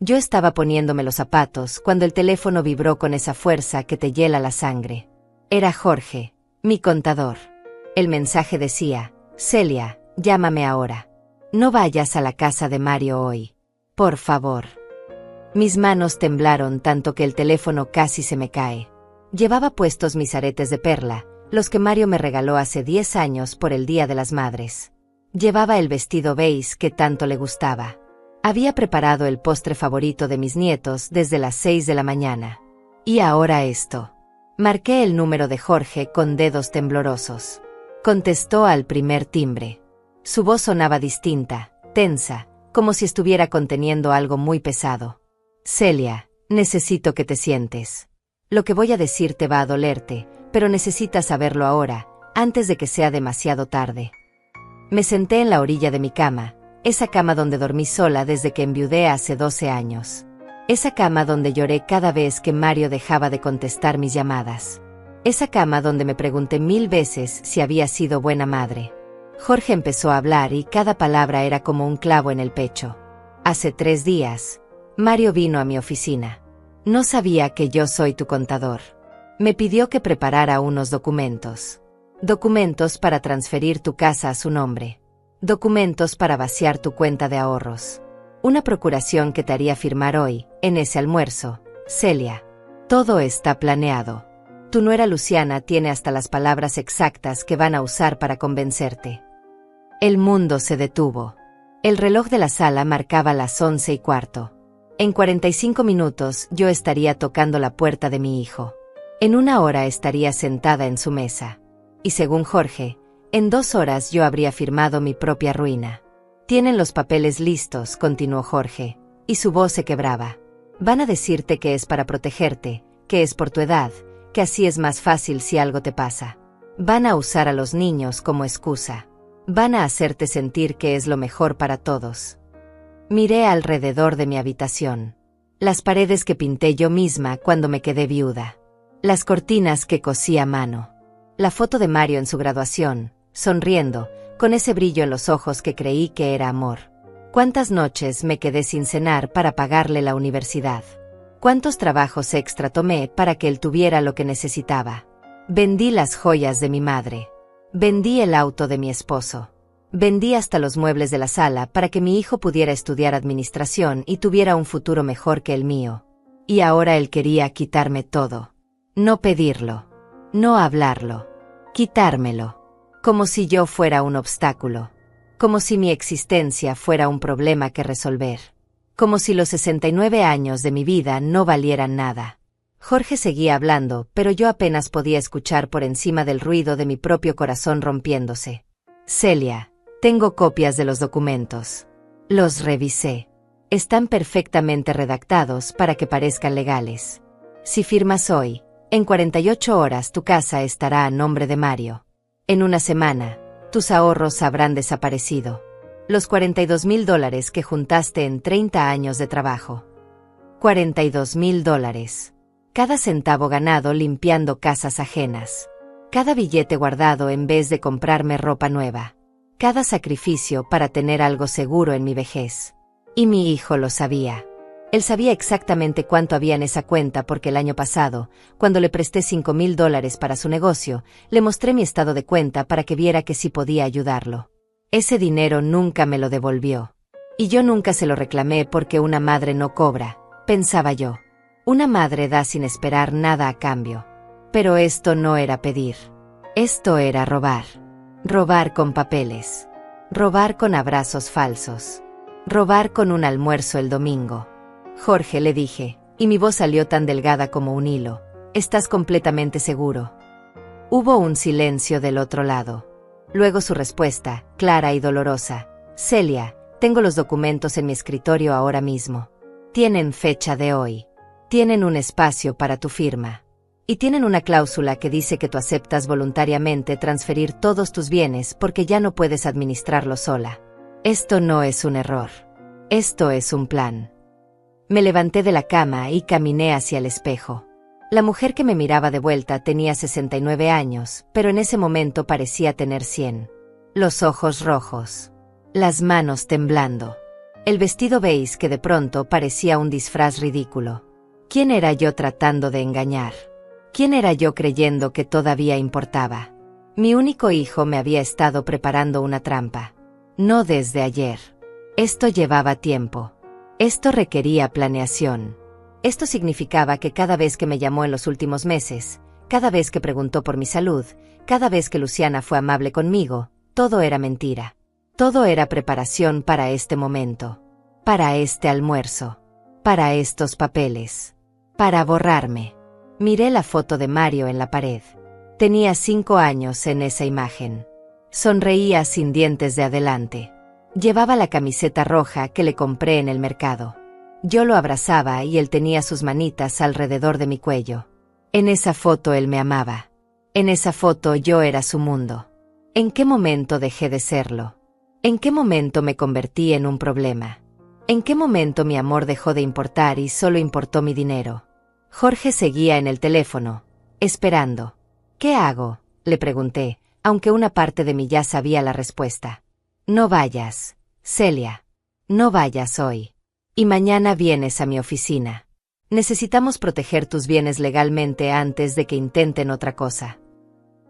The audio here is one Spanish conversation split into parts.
Yo estaba poniéndome los zapatos cuando el teléfono vibró con esa fuerza que te hiela la sangre. Era Jorge, mi contador. El mensaje decía: Celia, llámame ahora. No vayas a la casa de Mario hoy. Por favor. Mis manos temblaron tanto que el teléfono casi se me cae. Llevaba puestos mis aretes de perla, los que Mario me regaló hace 10 años por el Día de las Madres. Llevaba el vestido beige que tanto le gustaba. Había preparado el postre favorito de mis nietos desde las 6 de la mañana. Y ahora esto. Marqué el número de Jorge con dedos temblorosos. Contestó al primer timbre. Su voz sonaba distinta, tensa, como si estuviera conteniendo algo muy pesado. Celia, necesito que te sientes. Lo que voy a decir te va a dolerte, pero necesitas saberlo ahora, antes de que sea demasiado tarde. Me senté en la orilla de mi cama, esa cama donde dormí sola desde que enviudé hace 12 años. Esa cama donde lloré cada vez que Mario dejaba de contestar mis llamadas. Esa cama donde me pregunté 1000 veces si había sido buena madre. Jorge empezó a hablar y cada palabra era como un clavo en el pecho. Hace 3 días, Mario vino a mi oficina. No sabía que yo soy tu contador. Me pidió que preparara unos documentos. Documentos para transferir tu casa a su nombre. Documentos para vaciar tu cuenta de ahorros. Una procuración que te haría firmar hoy, en ese almuerzo. Celia. Todo está planeado. Tu nuera Luciana tiene hasta las palabras exactas que van a usar para convencerte. El mundo se detuvo. El reloj de la sala marcaba las 11:15. En 45 minutos yo estaría tocando la puerta de mi hijo. En 1 hora estaría sentada en su mesa. Y según Jorge, en 2 horas yo habría firmado mi propia ruina. Tienen los papeles listos, continuó Jorge, y su voz se quebraba. Van a decirte que es para protegerte, que es por tu edad, que así es más fácil si algo te pasa. Van a usar a los niños como excusa. Van a hacerte sentir que es lo mejor para todos. Miré alrededor de mi habitación. Las paredes que pinté yo misma cuando me quedé viuda. Las cortinas que cosí a mano. La foto de Mario en su graduación, sonriendo, con ese brillo en los ojos que creí que era amor. ¿Cuántas noches me quedé sin cenar para pagarle la universidad? ¿Cuántos trabajos extra tomé para que él tuviera lo que necesitaba? Vendí las joyas de mi madre. Vendí el auto de mi esposo. Vendí hasta los muebles de la sala para que mi hijo pudiera estudiar administración y tuviera un futuro mejor que el mío. Y ahora él quería quitarme todo. No pedirlo. No hablarlo. Quitármelo. Como si yo fuera un obstáculo. Como si mi existencia fuera un problema que resolver. Como si los 69 años de mi vida no valieran nada. Jorge seguía hablando, pero yo apenas podía escuchar por encima del ruido de mi propio corazón rompiéndose. Celia, tengo copias de los documentos. Los revisé. Están perfectamente redactados para que parezcan legales. Si firmas hoy, en 48 horas tu casa estará a nombre de Mario. En 1 semana, tus ahorros habrán desaparecido. Los $42,000 que juntaste en 30 años de trabajo. $42,000. Cada centavo ganado limpiando casas ajenas. Cada billete guardado en vez de comprarme ropa nueva. Cada sacrificio para tener algo seguro en mi vejez. Y mi hijo lo sabía. Él sabía exactamente cuánto había en esa cuenta porque el año pasado, cuando le presté $5,000 para su negocio, le mostré mi estado de cuenta para que viera que sí podía ayudarlo. Ese dinero nunca me lo devolvió. Y yo nunca se lo reclamé porque una madre no cobra, pensaba yo. Una madre da sin esperar nada a cambio. Pero esto no era pedir. Esto era robar. Robar con papeles. Robar con abrazos falsos. Robar con un almuerzo el domingo. Jorge, le dije, y mi voz salió tan delgada como un hilo. ¿Estás completamente seguro? Hubo un silencio del otro lado. Luego su respuesta, clara y dolorosa. Celia, tengo los documentos en mi escritorio ahora mismo. Tienen fecha de hoy. Tienen un espacio para tu firma. Y tienen una cláusula que dice que tú aceptas voluntariamente transferir todos tus bienes porque ya no puedes administrarlo sola. Esto no es un error. Esto es un plan. Me levanté de la cama y caminé hacia el espejo. La mujer que me miraba de vuelta tenía 69 años, pero en ese momento parecía tener 100. Los ojos rojos. Las manos temblando. El vestido beige que de pronto parecía un disfraz ridículo. ¿Quién era yo tratando de engañar? ¿Quién era yo creyendo que todavía importaba? Mi único hijo me había estado preparando una trampa. No desde ayer. Esto llevaba tiempo. Esto requería planeación. Esto significaba que cada vez que me llamó en los últimos meses, cada vez que preguntó por mi salud, cada vez que Luciana fue amable conmigo, todo era mentira. Todo era preparación para este momento. Para este almuerzo. Para estos papeles. Para borrarme. Miré la foto de Mario en la pared. Tenía 5 años en esa imagen. Sonreía sin dientes de adelante. Llevaba la camiseta roja que le compré en el mercado. Yo lo abrazaba y él tenía sus manitas alrededor de mi cuello. En esa foto él me amaba. En esa foto yo era su mundo. ¿En qué momento dejé de serlo? ¿En qué momento me convertí en un problema? ¿En qué momento mi amor dejó de importar y solo importó mi dinero? Jorge seguía en el teléfono, esperando. ¿Qué hago?, le pregunté, aunque una parte de mí ya sabía la respuesta. No vayas, Celia. No vayas hoy. Y mañana vienes a mi oficina. Necesitamos proteger tus bienes legalmente antes de que intenten otra cosa.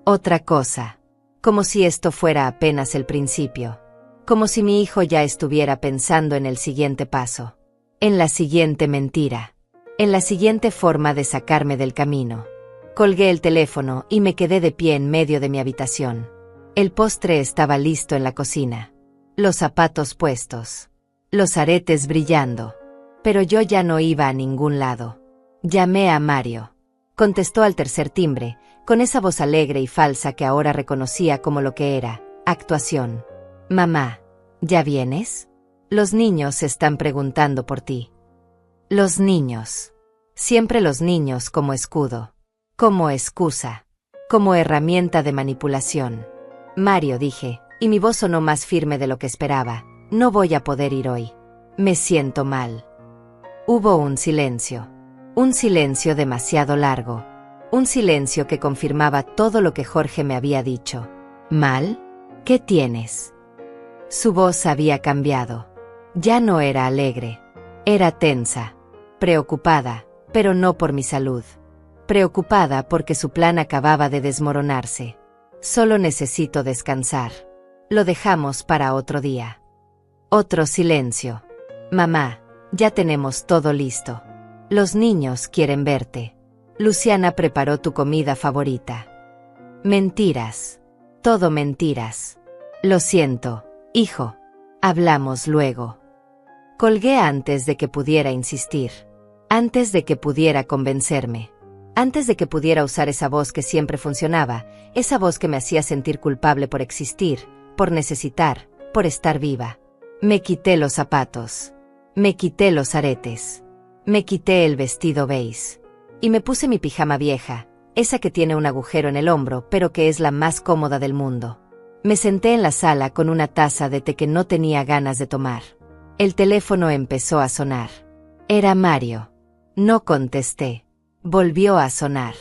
Otra cosa. Como si esto fuera apenas el principio. Como si mi hijo ya estuviera pensando en el siguiente paso. En la siguiente mentira. En la siguiente forma de sacarme del camino. Colgué el teléfono y me quedé de pie en medio de mi habitación. El postre estaba listo en la cocina. Los zapatos puestos. Los aretes brillando. Pero yo ya no iba a ningún lado. Llamé a Mario. Contestó al tercer timbre, con esa voz alegre y falsa que ahora reconocía como lo que era, actuación. Mamá, ¿ya vienes? Los niños están preguntando por ti. Los niños. Siempre los niños como escudo. Como excusa. Como herramienta de manipulación. Mario, dije, y mi voz sonó más firme de lo que esperaba. No voy a poder ir hoy. Me siento mal. Hubo un silencio. Un silencio demasiado largo. Un silencio que confirmaba todo lo que Jorge me había dicho. ¿Mal? ¿Qué tienes? Su voz había cambiado. Ya no era alegre. Era tensa. Preocupada, pero no por mi salud. Preocupada porque su plan acababa de desmoronarse. Solo necesito descansar. Lo dejamos para otro día. Otro silencio. Mamá, ya tenemos todo listo. Los niños quieren verte. Luciana preparó tu comida favorita. Mentiras. Todo mentiras. Lo siento, hijo. Hablamos luego. Colgué antes de que pudiera insistir. Antes de que pudiera convencerme. Antes de que pudiera usar esa voz que siempre funcionaba, esa voz que me hacía sentir culpable por existir, por necesitar, por estar viva. Me quité los zapatos. Me quité los aretes. Me quité el vestido beige. Y me puse mi pijama vieja, esa que tiene un agujero en el hombro, pero que es la más cómoda del mundo. Me senté en la sala con una taza de té que no tenía ganas de tomar. El teléfono empezó a sonar. Era Mario. No contesté. Volvió a sonar.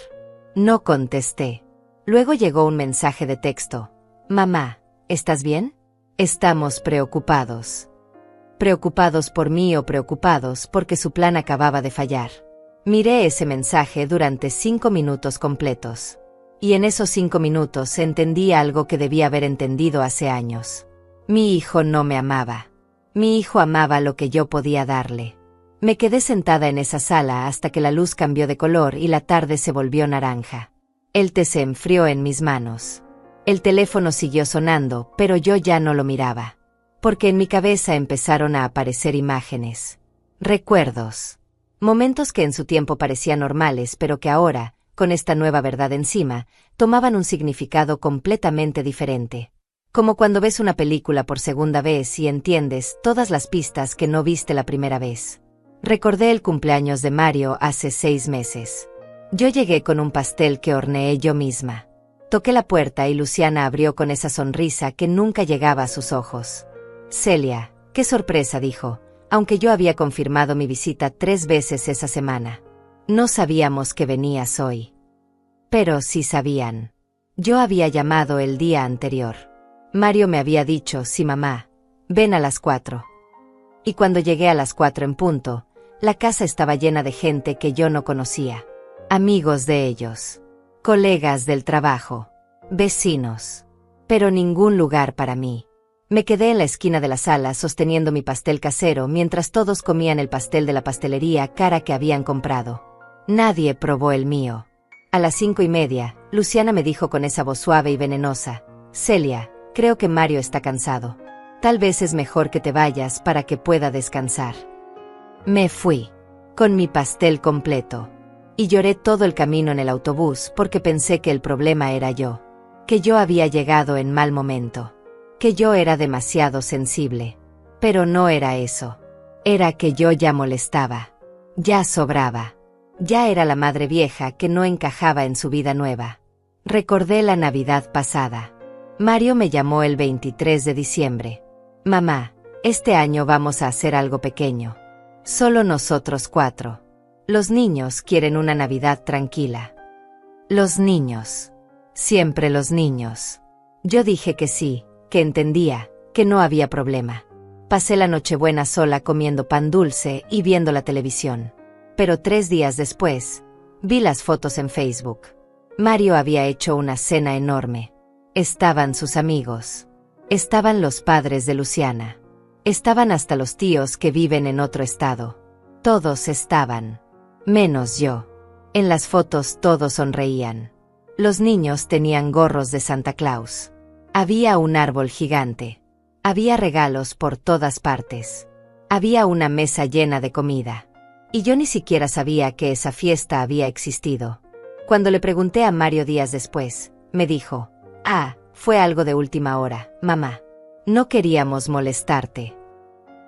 No contesté. Luego llegó un mensaje de texto. Mamá, ¿estás bien? Estamos preocupados. Preocupados por mí o preocupados porque su plan acababa de fallar. Miré ese mensaje durante 5 minutos completos. Y en esos 5 minutos entendí algo que debía haber entendido hace años. Mi hijo no me amaba. Mi hijo amaba lo que yo podía darle. Me quedé sentada en esa sala hasta que la luz cambió de color y la tarde se volvió naranja. El té se enfrió en mis manos. El teléfono siguió sonando, pero yo ya no lo miraba. Porque en mi cabeza empezaron a aparecer imágenes. Recuerdos. Momentos que en su tiempo parecían normales, pero que ahora, con esta nueva verdad encima, tomaban un significado completamente diferente. Como cuando ves una película por segunda vez y entiendes todas las pistas que no viste la primera vez. Recordé el cumpleaños de Mario hace 6 meses. Yo llegué con un pastel que horneé yo misma. Toqué la puerta y Luciana abrió con esa sonrisa que nunca llegaba a sus ojos. Celia, qué sorpresa, dijo, aunque yo había confirmado mi visita 3 veces esa semana. No sabíamos que venías hoy. Pero sí sabían. Yo había llamado el día anterior. Mario me había dicho, sí mamá, ven a las 4. Y cuando llegué a las 4 en punto, la casa estaba llena de gente que yo no conocía. Amigos de ellos, colegas del trabajo, vecinos. Pero ningún lugar para mí. Me quedé en la esquina de la sala sosteniendo mi pastel casero mientras todos comían el pastel de la pastelería cara que habían comprado. Nadie probó el mío. A las 5:30, Luciana me dijo con esa voz suave y venenosa: Celia, creo que Mario está cansado. Tal vez es mejor que te vayas para que pueda descansar. Me fui, con mi pastel completo. Y lloré todo el camino en el autobús porque pensé que el problema era yo. Que yo había llegado en mal momento. Que yo era demasiado sensible. Pero no era eso. Era que yo ya molestaba. Ya sobraba. Ya era la madre vieja que no encajaba en su vida nueva. Recordé la Navidad pasada. Mario me llamó el 23 de diciembre. Mamá, este año vamos a hacer algo pequeño. Solo nosotros 4. Los niños quieren una Navidad tranquila. Los niños. Siempre los niños. Yo dije que sí, que entendía, que no había problema. Pasé la Nochebuena sola comiendo pan dulce y viendo la televisión. Pero 3 días después, vi las fotos en Facebook. Mario había hecho una cena enorme. Estaban sus amigos. Estaban los padres de Luciana. Estaban hasta los tíos que viven en otro estado. Todos estaban. Menos yo. En las fotos todos sonreían. Los niños tenían gorros de Santa Claus. Había un árbol gigante. Había regalos por todas partes. Había una mesa llena de comida. Y yo ni siquiera sabía que esa fiesta había existido. Cuando le pregunté a Mario días después, me dijo: fue algo de última hora, mamá. No queríamos molestarte.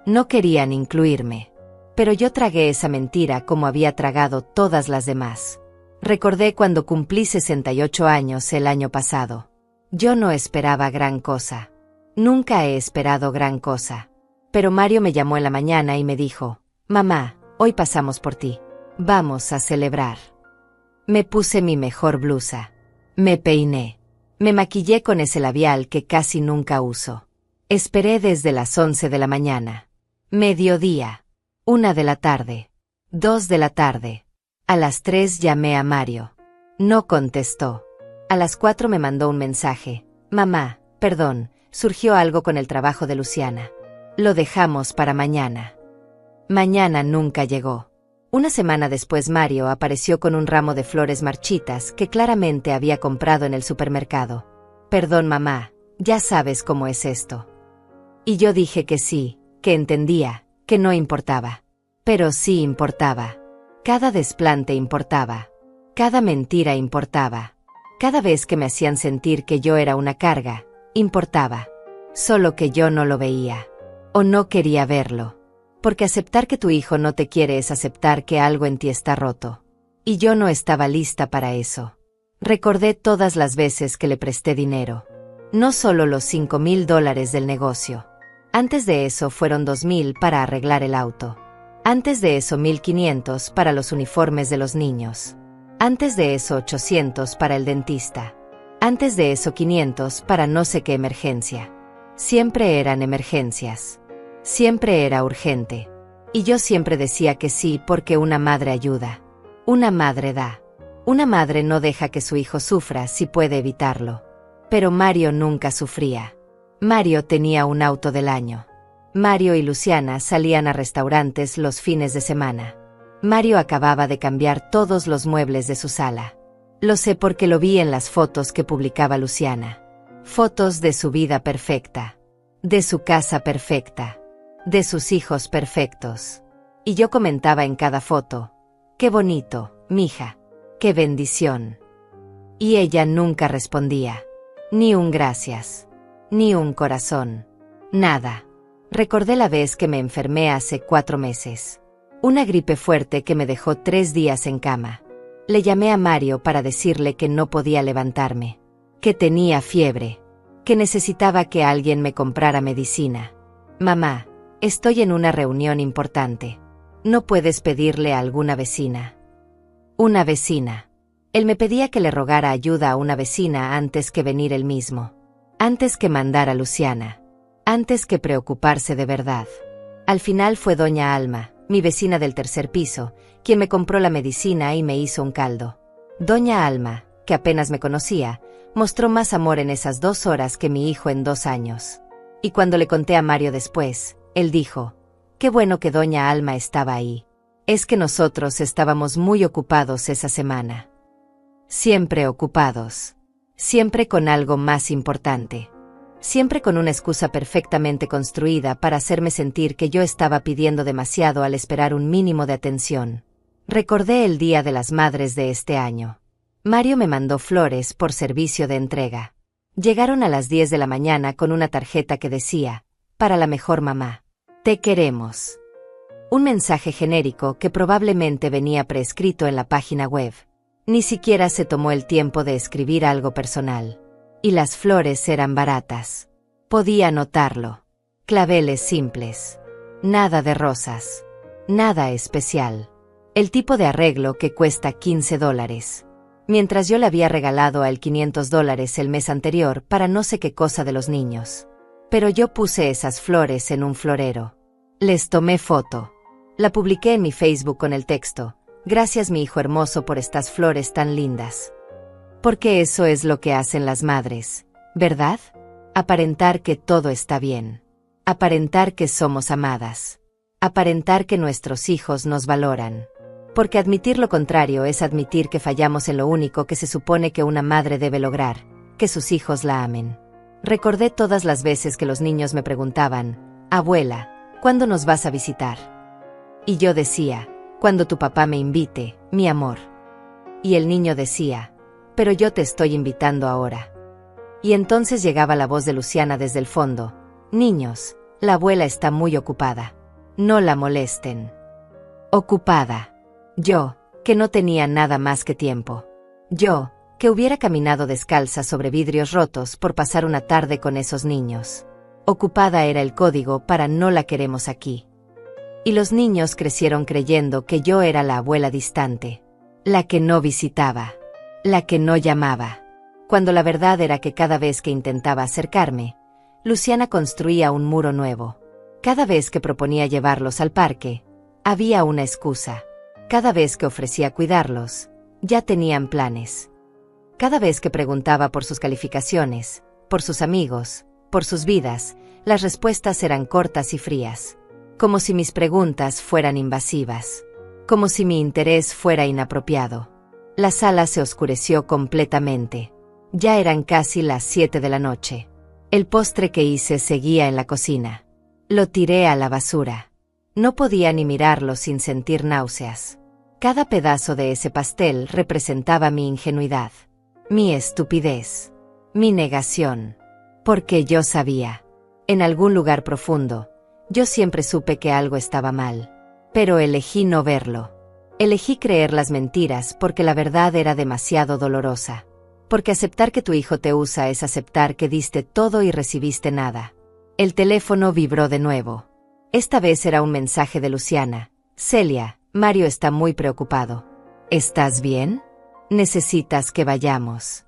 No querían incluirme. Pero yo tragué esa mentira como había tragado todas las demás. Recordé cuando cumplí 68 años el año pasado. Yo no esperaba gran cosa. Nunca he esperado gran cosa. Pero Mario me llamó en la mañana y me dijo: mamá, hoy pasamos por ti. Vamos a celebrar. Me puse mi mejor blusa. Me peiné. Me maquillé con ese labial que casi nunca uso. Esperé desde las 11 de la mañana. Mediodía. 1 de la tarde. 2 de la tarde. A las 3 llamé a Mario. No contestó. A las 4 me mandó un mensaje: mamá, perdón, surgió algo con el trabajo de Luciana. Lo dejamos para mañana. Mañana nunca llegó. Una semana después Mario apareció con un ramo de flores marchitas que claramente había comprado en el supermercado. Perdón mamá, ya sabes cómo es esto. Y yo dije que sí, que entendía, que no importaba. Pero sí importaba. Cada desplante importaba. Cada mentira importaba. Cada vez que me hacían sentir que yo era una carga, importaba. Solo que yo no lo veía. O no quería verlo. Porque aceptar que tu hijo no te quiere es aceptar que algo en ti está roto. Y yo no estaba lista para eso. Recordé todas las veces que le presté dinero. No solo los $5,000 del negocio. Antes de eso fueron 2,000 para arreglar el auto. Antes de eso 1,500 para los uniformes de los niños. Antes de eso 800 para el dentista. Antes de eso 500 para no sé qué emergencia. Siempre eran emergencias. Siempre era urgente. Y yo siempre decía que sí porque una madre ayuda. Una madre da. Una madre no deja que su hijo sufra si puede evitarlo. Pero Mario nunca sufría. Mario tenía un auto del año. Mario y Luciana salían a restaurantes los fines de semana. Mario acababa de cambiar todos los muebles de su sala. Lo sé porque lo vi en las fotos que publicaba Luciana. Fotos de su vida perfecta. De su casa perfecta. De sus hijos perfectos. Y yo comentaba en cada foto: qué bonito, mija. Qué bendición. Y ella nunca respondía. Ni un gracias. Ni un corazón. Nada. Recordé la vez que me enfermé hace 4 meses. Una gripe fuerte que me dejó 3 días en cama. Le llamé a Mario para decirle que no podía levantarme. Que tenía fiebre. Que necesitaba que alguien me comprara medicina. Mamá, estoy en una reunión importante. ¿No puedes pedirle a alguna vecina? Una vecina. Él me pedía que le rogara ayuda a una vecina antes que venir él mismo. Antes que mandar a Luciana. Antes que preocuparse de verdad. Al final fue doña Alma, mi vecina del tercer piso, quien me compró la medicina y me hizo un caldo. Doña Alma, que apenas me conocía, mostró más amor en esas 2 horas que mi hijo en 2 años. Y cuando le conté a Mario después, él dijo: «Qué bueno que doña Alma estaba ahí. Es que nosotros estábamos muy ocupados esa semana». Siempre ocupados. Siempre con algo más importante. Siempre con una excusa perfectamente construida para hacerme sentir que yo estaba pidiendo demasiado al esperar un mínimo de atención. Recordé el Día de las Madres de este año. Mario me mandó flores por servicio de entrega. Llegaron a las 10 de la mañana con una tarjeta que decía: «Para la mejor mamá. Te queremos». Un mensaje genérico que probablemente venía preescrito en la página web. Ni siquiera se tomó el tiempo de escribir algo personal. Y las flores eran baratas. Podía notarlo. Claveles simples. Nada de rosas. Nada especial. El tipo de arreglo que cuesta $15. Mientras yo le había regalado a él $500 el mes anterior para no sé qué cosa de los niños. Pero yo puse esas flores en un florero. Les tomé foto. La publiqué en mi Facebook con el texto: «Gracias mi hijo hermoso por estas flores tan lindas». Porque eso es lo que hacen las madres, ¿verdad? Aparentar que todo está bien. Aparentar que somos amadas. Aparentar que nuestros hijos nos valoran. Porque admitir lo contrario es admitir que fallamos en lo único que se supone que una madre debe lograr: que sus hijos la amen. Recordé todas las veces que los niños me preguntaban: «Abuela, ¿cuándo nos vas a visitar?». Y yo decía: «Cuando tu papá me invite, mi amor». Y el niño decía: «Pero yo te estoy invitando ahora». Y entonces llegaba la voz de Luciana desde el fondo: «Niños, la abuela está muy ocupada. No la molesten». Ocupada. Yo, que no tenía nada más que tiempo. Yo, que hubiera caminado descalza sobre vidrios rotos por pasar una tarde con esos niños. Ocupada era el código para «no la queremos aquí». Y los niños crecieron creyendo que yo era la abuela distante. La que no visitaba. La que no llamaba. Cuando la verdad era que cada vez que intentaba acercarme, Luciana construía un muro nuevo. Cada vez que proponía llevarlos al parque, había una excusa. Cada vez que ofrecía cuidarlos, ya tenían planes. Cada vez que preguntaba por sus calificaciones, por sus amigos, por sus vidas, las respuestas eran cortas y frías. Como si mis preguntas fueran invasivas. Como si mi interés fuera inapropiado. La sala se oscureció completamente. Ya eran casi las 7 de la noche. El postre que hice seguía en la cocina. Lo tiré a la basura. No podía ni mirarlo sin sentir náuseas. Cada pedazo de ese pastel representaba mi ingenuidad, mi estupidez, mi negación. Porque yo sabía. En algún lugar profundo, yo siempre supe que algo estaba mal. Pero elegí no verlo. Elegí creer las mentiras porque la verdad era demasiado dolorosa. Porque aceptar que tu hijo te usa es aceptar que diste todo y recibiste nada. El teléfono vibró de nuevo. Esta vez era un mensaje de Luciana. «Celia, Mario está muy preocupado. ¿Estás bien? Necesitas que vayamos».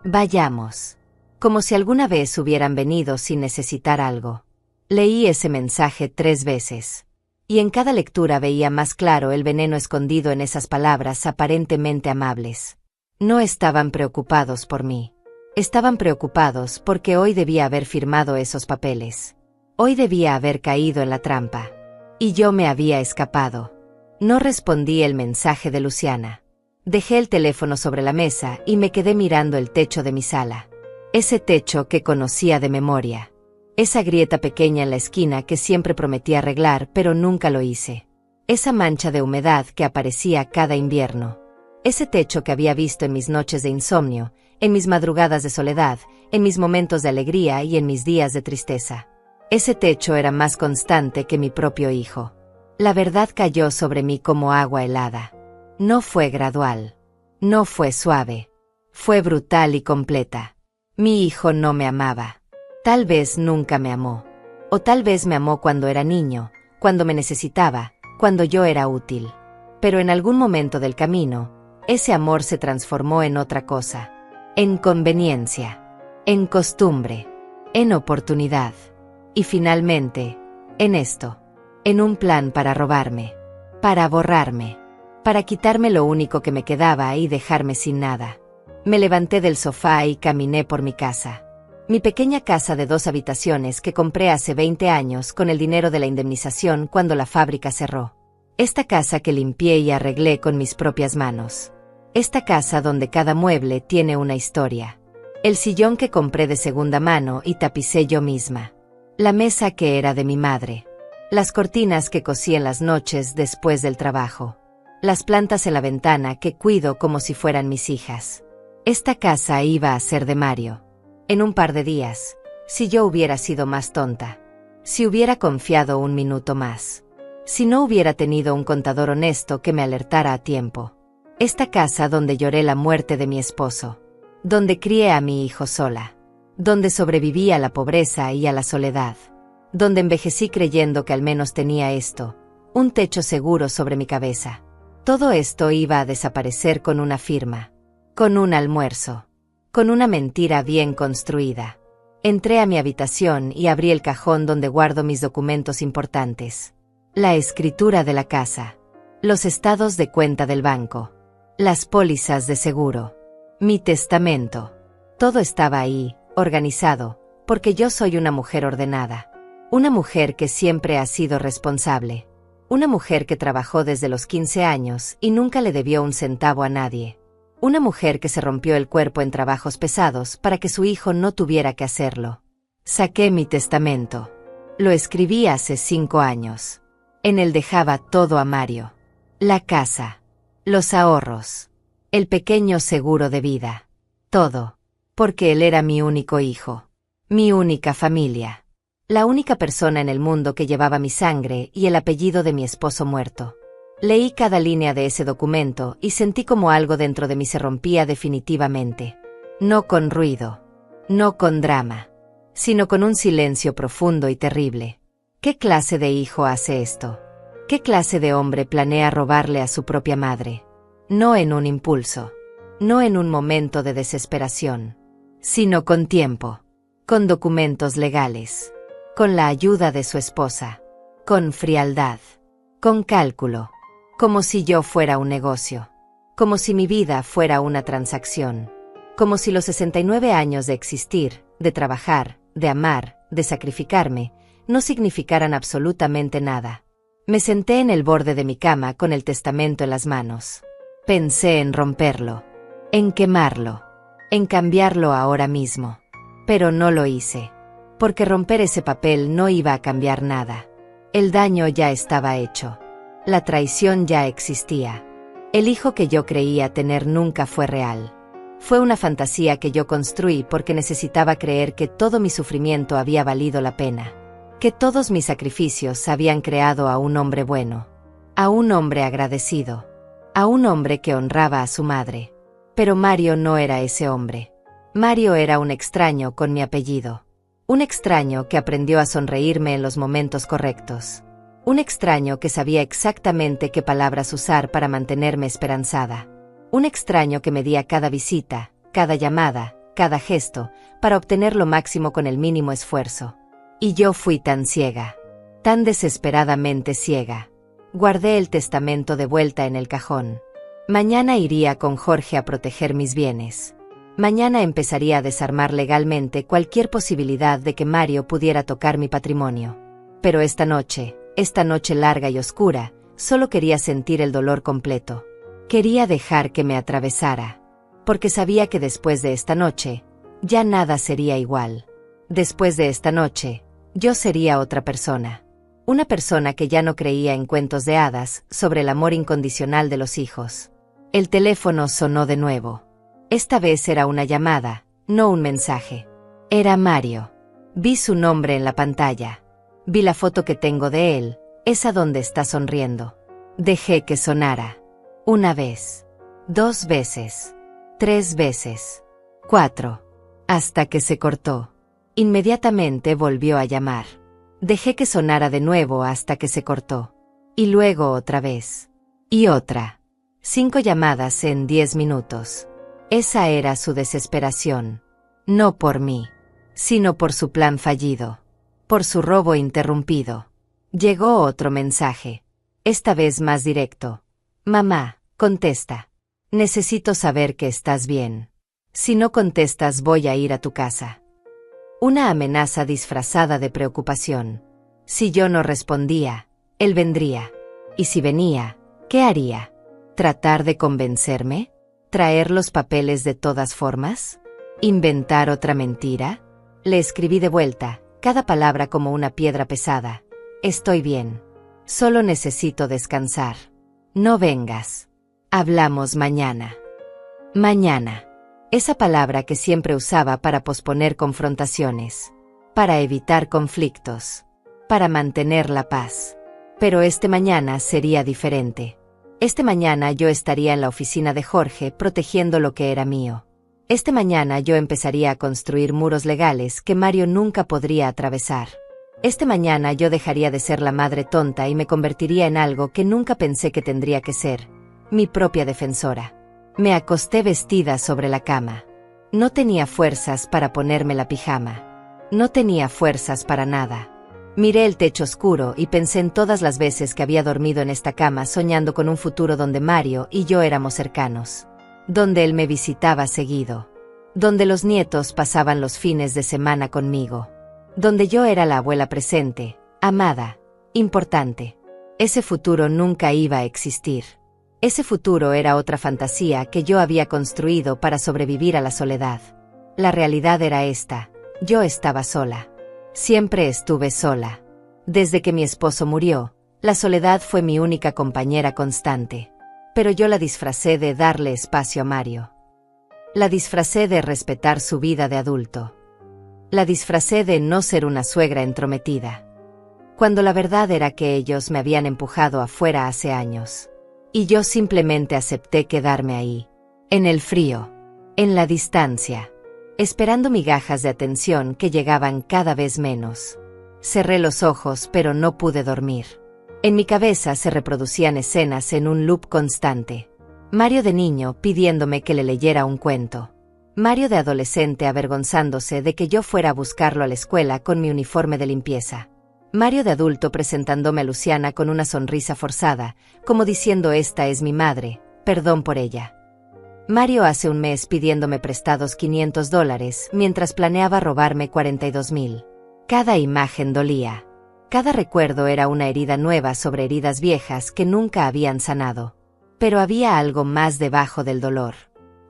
Vayamos. Como si alguna vez hubieran venido sin necesitar algo. Leí ese mensaje 3 veces. Y en cada lectura veía más claro el veneno escondido en esas palabras aparentemente amables. No estaban preocupados por mí. Estaban preocupados porque hoy debía haber firmado esos papeles. Hoy debía haber caído en la trampa. Y yo me había escapado. No respondí el mensaje de Luciana. Dejé el teléfono sobre la mesa y me quedé mirando el techo de mi sala. Ese techo que conocía de memoria. Esa grieta pequeña en la esquina que siempre prometí arreglar pero nunca lo hice. Esa mancha de humedad que aparecía cada invierno. Ese techo que había visto en mis noches de insomnio, en mis madrugadas de soledad, en mis momentos de alegría y en mis días de tristeza. Ese techo era más constante que mi propio hijo. La verdad cayó sobre mí como agua helada. No fue gradual. No fue suave. Fue brutal y completa. Mi hijo no me amaba. Tal vez nunca me amó. O tal vez me amó cuando era niño, cuando me necesitaba, cuando yo era útil. Pero en algún momento del camino, ese amor se transformó en otra cosa. En conveniencia. En costumbre. En oportunidad. Y finalmente, en esto. en un plan para robarme, para borrarme, para quitarme lo único que me quedaba y dejarme sin nada. Me levanté del sofá y caminé por mi casa. Mi pequeña casa de 2 habitaciones que compré hace 20 años con el dinero de la indemnización cuando la fábrica cerró. Esta casa que limpié y arreglé con mis propias manos. Esta casa donde cada mueble tiene una historia. El sillón que compré de segunda mano y tapicé yo misma. La mesa que era de mi madre. Las cortinas que cosí en las noches después del trabajo. Las plantas en la ventana que cuido como si fueran mis hijas. Esta casa iba a ser de Mario. En un par de días, si yo hubiera sido más tonta. Si hubiera confiado un minuto más. Si no hubiera tenido un contador honesto que me alertara a tiempo. Esta casa donde lloré la muerte de mi esposo. Donde crié a mi hijo sola. Donde sobreviví a la pobreza y a la soledad. Donde envejecí creyendo que al menos tenía esto, un techo seguro sobre mi cabeza. Todo esto iba a desaparecer con una firma. Con un almuerzo. Con una mentira bien construida. Entré a mi habitación y abrí el cajón donde guardo mis documentos importantes. La escritura de la casa. Los estados de cuenta del banco. Las pólizas de seguro. Mi testamento. Todo estaba ahí, organizado, porque yo soy una mujer ordenada. Una mujer que siempre ha sido responsable. Una mujer que trabajó desde los 15 años y nunca le debió un centavo a nadie. Una mujer que se rompió el cuerpo en trabajos pesados para que su hijo no tuviera que hacerlo. Saqué mi testamento. Lo escribí hace 5 años. En él dejaba todo a Mario. La casa. Los ahorros. El pequeño seguro de vida. Todo. Porque él era mi único hijo. Mi única familia. La única persona en el mundo que llevaba mi sangre y el apellido de mi esposo muerto. Leí cada línea de ese documento y sentí como algo dentro de mí se rompía definitivamente. No con ruido. No con drama. Sino con un silencio profundo y terrible. ¿Qué clase de hijo hace esto? ¿Qué clase de hombre planea robarle a su propia madre? No en un impulso. No en un momento de desesperación. Sino con tiempo. Con documentos legales. Con la ayuda de su esposa. Con frialdad. Con cálculo. Como si yo fuera un negocio. Como si mi vida fuera una transacción. Como si los 69 años de existir, de trabajar, de amar, de sacrificarme, no significaran absolutamente nada. Me senté en el borde de mi cama con el testamento en las manos. Pensé en romperlo. En quemarlo. En cambiarlo ahora mismo. Pero no lo hice. Porque romper ese papel no iba a cambiar nada. El daño ya estaba hecho. La traición ya existía. El hijo que yo creía tener nunca fue real. Fue una fantasía que yo construí porque necesitaba creer que todo mi sufrimiento había valido la pena. Que todos mis sacrificios habían creado a un hombre bueno. A un hombre agradecido. A un hombre que honraba a su madre. Pero Mario no era ese hombre. Mario era un extraño con mi apellido. Un extraño que aprendió a sonreírme en los momentos correctos. Un extraño que sabía exactamente qué palabras usar para mantenerme esperanzada. Un extraño que medía cada visita, cada llamada, cada gesto, para obtener lo máximo con el mínimo esfuerzo. Y yo fui tan ciega. Tan desesperadamente ciega. Guardé el testamento de vuelta en el cajón. Mañana iría con Jorge a proteger mis bienes. Mañana empezaría a desarmar legalmente cualquier posibilidad de que Mario pudiera tocar mi patrimonio. Pero esta noche larga y oscura, solo quería sentir el dolor completo. Quería dejar que me atravesara. Porque sabía que después de esta noche, ya nada sería igual. Después de esta noche, yo sería otra persona. Una persona que ya no creía en cuentos de hadas sobre el amor incondicional de los hijos. El teléfono sonó de nuevo. Esta vez era una llamada, no un mensaje. Era Mario. Vi su nombre en la pantalla. Vi la foto que tengo de él, esa donde está sonriendo. Dejé que sonara. 1 vez. 2 veces. 3 veces. 4. Hasta que se cortó. Inmediatamente volvió a llamar. Dejé que sonara de nuevo hasta que se cortó. Y luego otra vez. Y otra. 5 llamadas en 10 minutos. Esa era su desesperación. No por mí, sino por su plan fallido. Por su robo interrumpido. Llegó otro mensaje. Esta vez más directo. Mamá, contesta. Necesito saber que estás bien. Si no contestas voy a ir a tu casa. Una amenaza disfrazada de preocupación. Si yo no respondía, él vendría. Y si venía, ¿qué haría? ¿Tratar de convencerme? ¿Traer los papeles de todas formas? ¿Inventar otra mentira? Le escribí de vuelta, cada palabra como una piedra pesada. Estoy bien. Solo necesito descansar. No vengas. Hablamos mañana. Mañana. Esa palabra que siempre usaba para posponer confrontaciones, para evitar conflictos, para mantener la paz. Pero este mañana sería diferente. Este mañana yo estaría en la oficina de Jorge protegiendo lo que era mío. Este mañana yo empezaría a construir muros legales que Mario nunca podría atravesar. Este mañana yo dejaría de ser la madre tonta y me convertiría en algo que nunca pensé que tendría que ser, mi propia defensora. Me acosté vestida sobre la cama. No tenía fuerzas para ponerme la pijama. No tenía fuerzas para nada. Miré el techo oscuro y pensé en todas las veces que había dormido en esta cama soñando con un futuro donde Mario y yo éramos cercanos. Donde él me visitaba seguido. Donde los nietos pasaban los fines de semana conmigo. Donde yo era la abuela presente, amada, importante. Ese futuro nunca iba a existir. Ese futuro era otra fantasía que yo había construido para sobrevivir a la soledad. La realidad era esta: yo estaba sola. Siempre estuve sola. Desde que mi esposo murió, la soledad fue mi única compañera constante. Pero yo la disfracé de darle espacio a Mario. La disfracé de respetar su vida de adulto. La disfracé de no ser una suegra entrometida. Cuando la verdad era que ellos me habían empujado afuera hace años. Y yo simplemente acepté quedarme ahí, en el frío, en la distancia, esperando migajas de atención que llegaban cada vez menos. Cerré los ojos pero no pude dormir. En mi cabeza se reproducían escenas en un loop constante. Mario de niño pidiéndome que le leyera un cuento. Mario de adolescente avergonzándose de que yo fuera a buscarlo a la escuela con mi uniforme de limpieza. Mario de adulto presentándome a Luciana con una sonrisa forzada, como diciendo esta es mi madre, perdón por ella. Mario hace un mes pidiéndome prestados $500 mientras planeaba robarme 42,000. Cada imagen dolía. Cada recuerdo era una herida nueva sobre heridas viejas que nunca habían sanado. Pero había algo más debajo del dolor.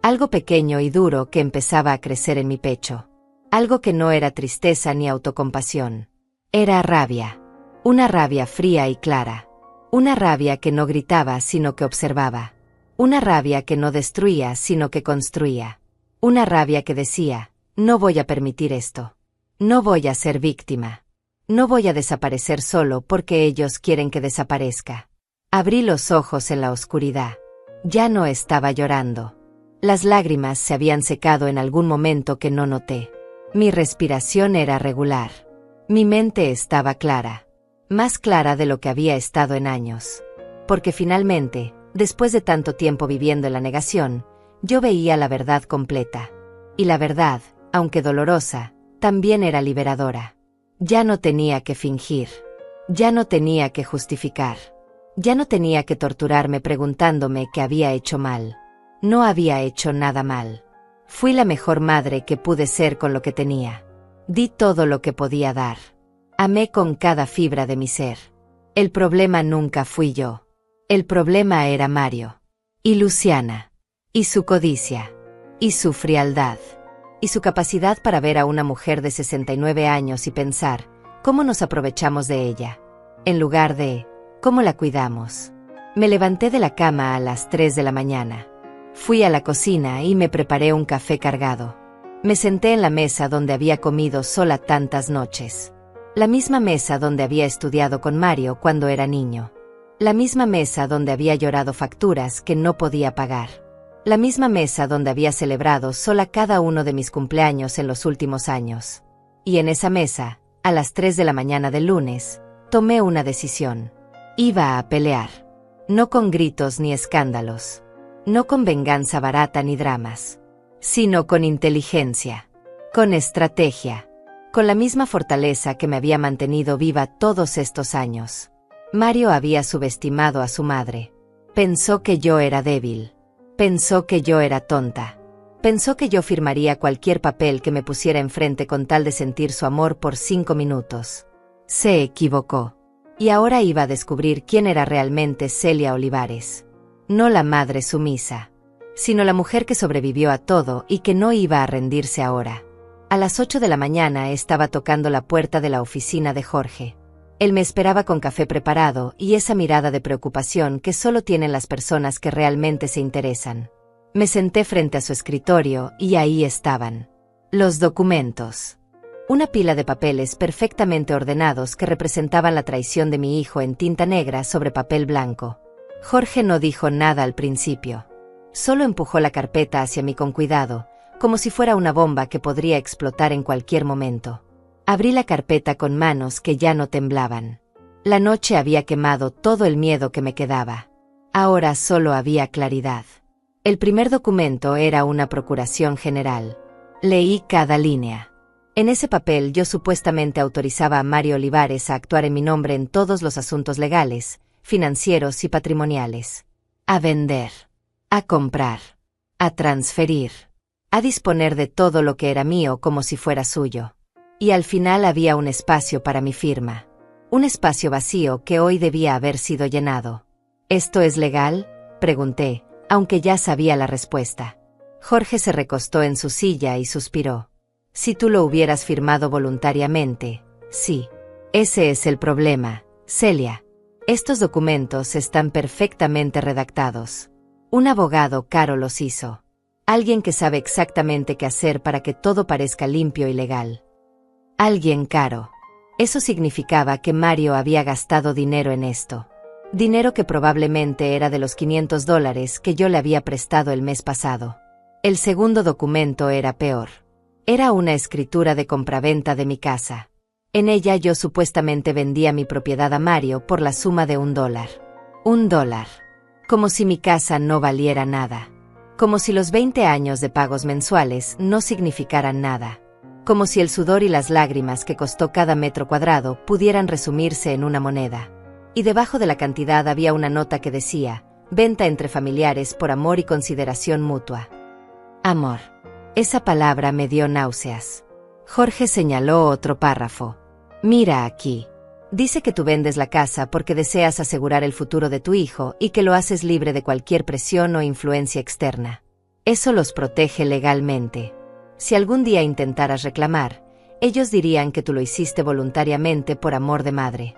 Algo pequeño y duro que empezaba a crecer en mi pecho. Algo que no era tristeza ni autocompasión. Era rabia. Una rabia fría y clara. Una rabia que no gritaba sino que observaba. Una rabia que no destruía sino que construía. Una rabia que decía, no voy a permitir esto. No voy a ser víctima. No voy a desaparecer solo porque ellos quieren que desaparezca. Abrí los ojos en la oscuridad. Ya no estaba llorando. Las lágrimas se habían secado en algún momento que no noté. Mi respiración era regular. Mi mente estaba clara. Más clara de lo que había estado en años. Porque finalmente, después de tanto tiempo viviendo en la negación, yo veía la verdad completa. Y la verdad, aunque dolorosa, también era liberadora. Ya no tenía que fingir. Ya no tenía que justificar. Ya no tenía que torturarme preguntándome qué había hecho mal. No había hecho nada mal. Fui la mejor madre que pude ser con lo que tenía. Di todo lo que podía dar. Amé con cada fibra de mi ser. El problema nunca fui yo. El problema era Mario. Y Luciana. Y su codicia. Y su frialdad. Y su capacidad para ver a una mujer de 69 años y pensar, ¿cómo nos aprovechamos de ella? En lugar de, ¿cómo la cuidamos? Me levanté de la cama a las 3 de la mañana. Fui a la cocina y me preparé un café cargado. Me senté en la mesa donde había comido sola tantas noches. La misma mesa donde había estudiado con Mario cuando era niño. La misma mesa donde había llorado facturas que no podía pagar. La misma mesa donde había celebrado sola cada uno de mis cumpleaños en los últimos años. Y en esa mesa, a las 3 de la mañana del lunes, tomé una decisión. Iba a pelear. No con gritos ni escándalos. No con venganza barata ni dramas. Sino con inteligencia. Con estrategia. con la misma fortaleza que me había mantenido viva todos estos años. Mario había subestimado a su madre. Pensó que yo era débil. Pensó que yo era tonta. Pensó que yo firmaría cualquier papel que me pusiera enfrente con tal de sentir su amor por 5 minutos. Se equivocó. Y ahora iba a descubrir quién era realmente Celia Olivares. No la madre sumisa, sino la mujer que sobrevivió a todo y que no iba a rendirse ahora. A las 8 de la mañana estaba tocando la puerta de la oficina de Jorge. Él me esperaba con café preparado y esa mirada de preocupación que solo tienen las personas que realmente se interesan. Me senté frente a su escritorio y ahí estaban los documentos. Una pila de papeles perfectamente ordenados que representaban la traición de mi hijo en tinta negra sobre papel blanco. Jorge no dijo nada al principio. Solo empujó la carpeta hacia mí con cuidado, como si fuera una bomba que podría explotar en cualquier momento. Abrí la carpeta con manos que ya no temblaban. La noche había quemado todo el miedo que me quedaba. Ahora solo había claridad. El primer documento era una procuración general. Leí cada línea. En ese papel yo supuestamente autorizaba a Mario Olivares a actuar en mi nombre en todos los asuntos legales, financieros y patrimoniales. A vender. A comprar. A transferir. A disponer de todo lo que era mío como si fuera suyo. Y al final había un espacio para mi firma. Un espacio vacío que hoy debía haber sido llenado. ¿Esto es legal?, pregunté, aunque ya sabía la respuesta. Jorge se recostó en su silla y suspiró. Si tú lo hubieras firmado voluntariamente, sí. Ese es el problema, Celia. Estos documentos están perfectamente redactados. Un abogado caro los hizo. Alguien que sabe exactamente qué hacer para que todo parezca limpio y legal. Alguien caro. Eso significaba que Mario había gastado dinero en esto. Dinero que probablemente era de los $500 que yo le había prestado el mes pasado. El segundo documento era peor. Era una escritura de compraventa de mi casa. En ella yo supuestamente vendía mi propiedad a Mario por la suma de $1. $1. Como si mi casa no valiera nada. Como si los 20 años de pagos mensuales no significaran nada. Como si el sudor y las lágrimas que costó cada metro cuadrado pudieran resumirse en una moneda. Y debajo de la cantidad había una nota que decía, venta entre familiares por amor y consideración mutua. Amor. Esa palabra me dio náuseas. Jorge señaló otro párrafo. Mira aquí. Dice que tú vendes la casa porque deseas asegurar el futuro de tu hijo y que lo haces libre de cualquier presión o influencia externa. Eso los protege legalmente. Si algún día intentaras reclamar, ellos dirían que tú lo hiciste voluntariamente por amor de madre.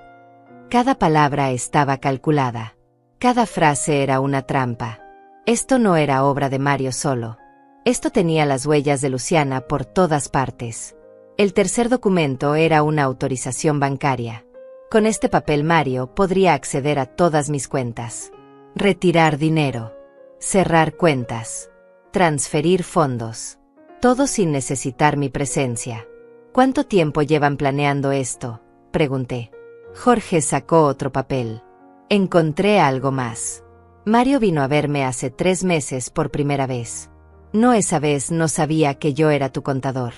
Cada palabra estaba calculada. Cada frase era una trampa. Esto no era obra de Mario solo. Esto tenía las huellas de Luciana por todas partes. El tercer documento era una autorización bancaria. Con este papel Mario podría acceder a todas mis cuentas. Retirar dinero. Cerrar cuentas. Transferir fondos. Todo sin necesitar mi presencia. ¿Cuánto tiempo llevan planeando esto?, pregunté. Jorge sacó otro papel. Encontré algo más. Mario vino a verme hace 3 meses por primera vez. No, esa vez no sabía que yo era tu contador.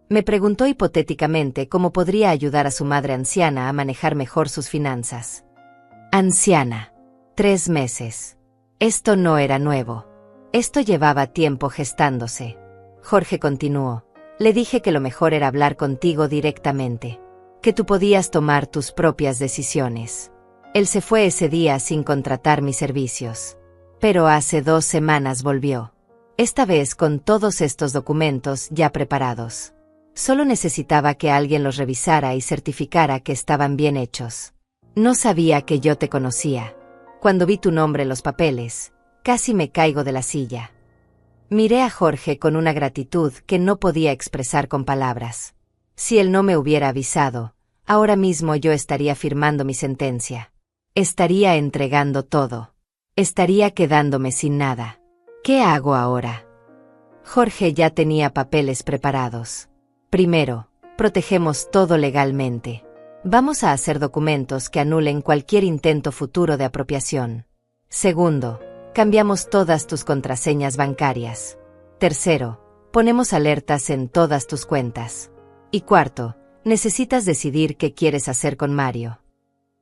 Me preguntó hipotéticamente cómo podría ayudar a su madre anciana a manejar mejor sus finanzas. Anciana. 3 meses. Esto no era nuevo. Esto llevaba tiempo gestándose. Jorge continuó. Le dije que lo mejor era hablar contigo directamente. Que tú podías tomar tus propias decisiones. Él se fue ese día sin contratar mis servicios. Pero hace 2 semanas volvió. Esta vez con todos estos documentos ya preparados. Solo necesitaba que alguien los revisara y certificara que estaban bien hechos. No sabía que yo te conocía. Cuando vi tu nombre en los papeles, casi me caigo de la silla. Miré a Jorge con una gratitud que no podía expresar con palabras. Si él no me hubiera avisado, ahora mismo yo estaría firmando mi sentencia. Estaría entregando todo. Estaría quedándome sin nada. ¿Qué hago ahora? Jorge ya tenía papeles preparados. Primero, protegemos todo legalmente. Vamos a hacer documentos que anulen cualquier intento futuro de apropiación. Segundo, cambiamos todas tus contraseñas bancarias. Tercero, ponemos alertas en todas tus cuentas. Y cuarto, Necesitas decidir qué quieres hacer con Mario.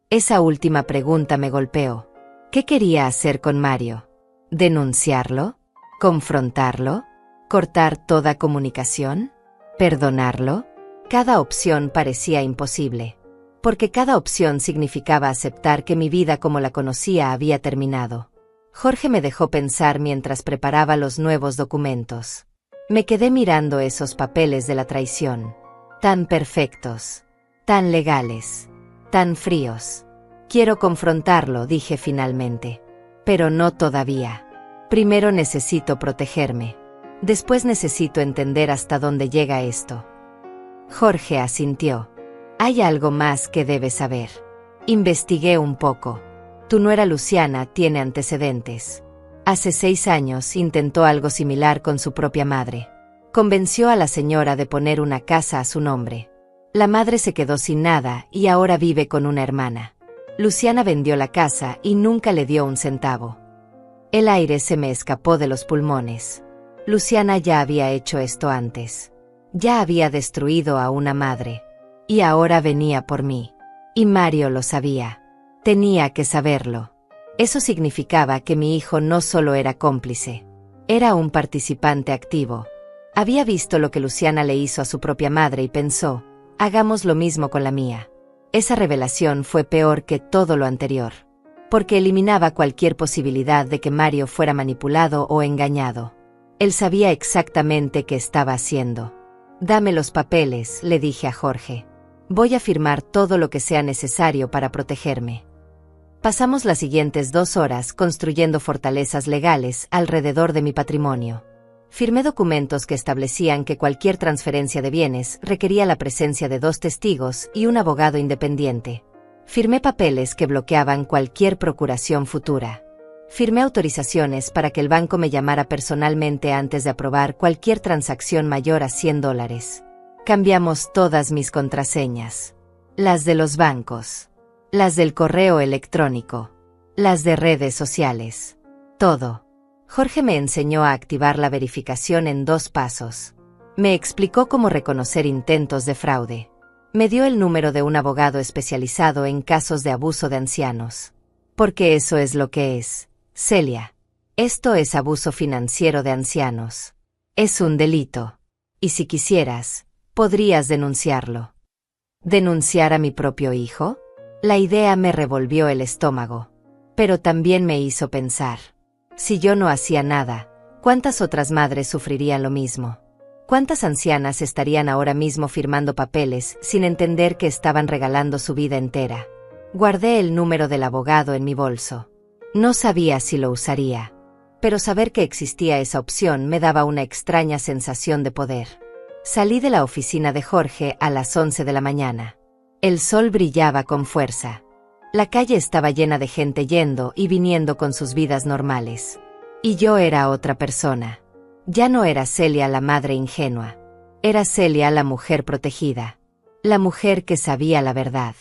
Esa última pregunta me golpeó. ¿Qué quería hacer con Mario? ¿Denunciarlo? ¿Confrontarlo? ¿Cortar toda comunicación? ¿Perdonarlo? Cada opción parecía imposible, porque cada opción significaba aceptar que mi vida como la conocía había terminado. Jorge me dejó pensar mientras preparaba los nuevos documentos. Me quedé mirando esos papeles de la traición. Tan perfectos, tan legales, tan fríos. Quiero confrontarlo, dije finalmente. Pero no todavía. Primero necesito protegerme. Después necesito entender hasta dónde llega esto. Jorge asintió. Hay algo más que debes saber. Investigué un poco. Tu nuera Luciana tiene antecedentes. Hace 6 años intentó algo similar con su propia madre. Convenció a la señora de poner una casa a su nombre. La madre se quedó sin nada y ahora vive con una hermana. Luciana vendió la casa y nunca le dio un centavo. El aire se me escapó de los pulmones. Luciana ya había hecho esto antes. Ya había destruido a una madre. Y ahora venía por mí. Y Mario lo sabía. Tenía que saberlo. Eso significaba que mi hijo no solo era cómplice. Era un participante activo. Había visto lo que Luciana le hizo a su propia madre y pensó, hagamos lo mismo con la mía. Esa revelación fue peor que todo lo anterior, porque eliminaba cualquier posibilidad de que Mario fuera manipulado o engañado. Él sabía exactamente qué estaba haciendo. Dame los papeles, le dije a Jorge. Voy a firmar todo lo que sea necesario para protegerme. Pasamos las siguientes 2 horas construyendo fortalezas legales alrededor de mi patrimonio. Firmé documentos que establecían que cualquier transferencia de bienes requería la presencia de 2 testigos y un abogado independiente. Firmé papeles que bloqueaban cualquier procuración futura. Firmé autorizaciones para que el banco me llamara personalmente antes de aprobar cualquier transacción mayor a $100. Cambiamos todas mis contraseñas. Las de los bancos. Las del correo electrónico. Las de redes sociales. Todo. Jorge me enseñó a activar la verificación en 2 pasos. Me explicó cómo reconocer intentos de fraude. Me dio el número de un abogado especializado en casos de abuso de ancianos. Porque eso es lo que es, Celia. Esto es abuso financiero de ancianos. Es un delito. Y si quisieras, podrías denunciarlo. ¿Denunciar a mi propio hijo? La idea me revolvió el estómago. Pero también me hizo pensar. Si yo no hacía nada, ¿cuántas otras madres sufrirían lo mismo? ¿Cuántas ancianas estarían ahora mismo firmando papeles sin entender que estaban regalando su vida entera? Guardé el número del abogado en mi bolso. No sabía si lo usaría, pero saber que existía esa opción me daba una extraña sensación de poder. Salí de la oficina de Jorge a las 11 de la mañana. El sol brillaba con fuerza. La calle estaba llena de gente yendo y viniendo con sus vidas normales. Y yo era otra persona. Ya no era Celia la madre ingenua. Era Celia la mujer protegida. La mujer que sabía la verdad.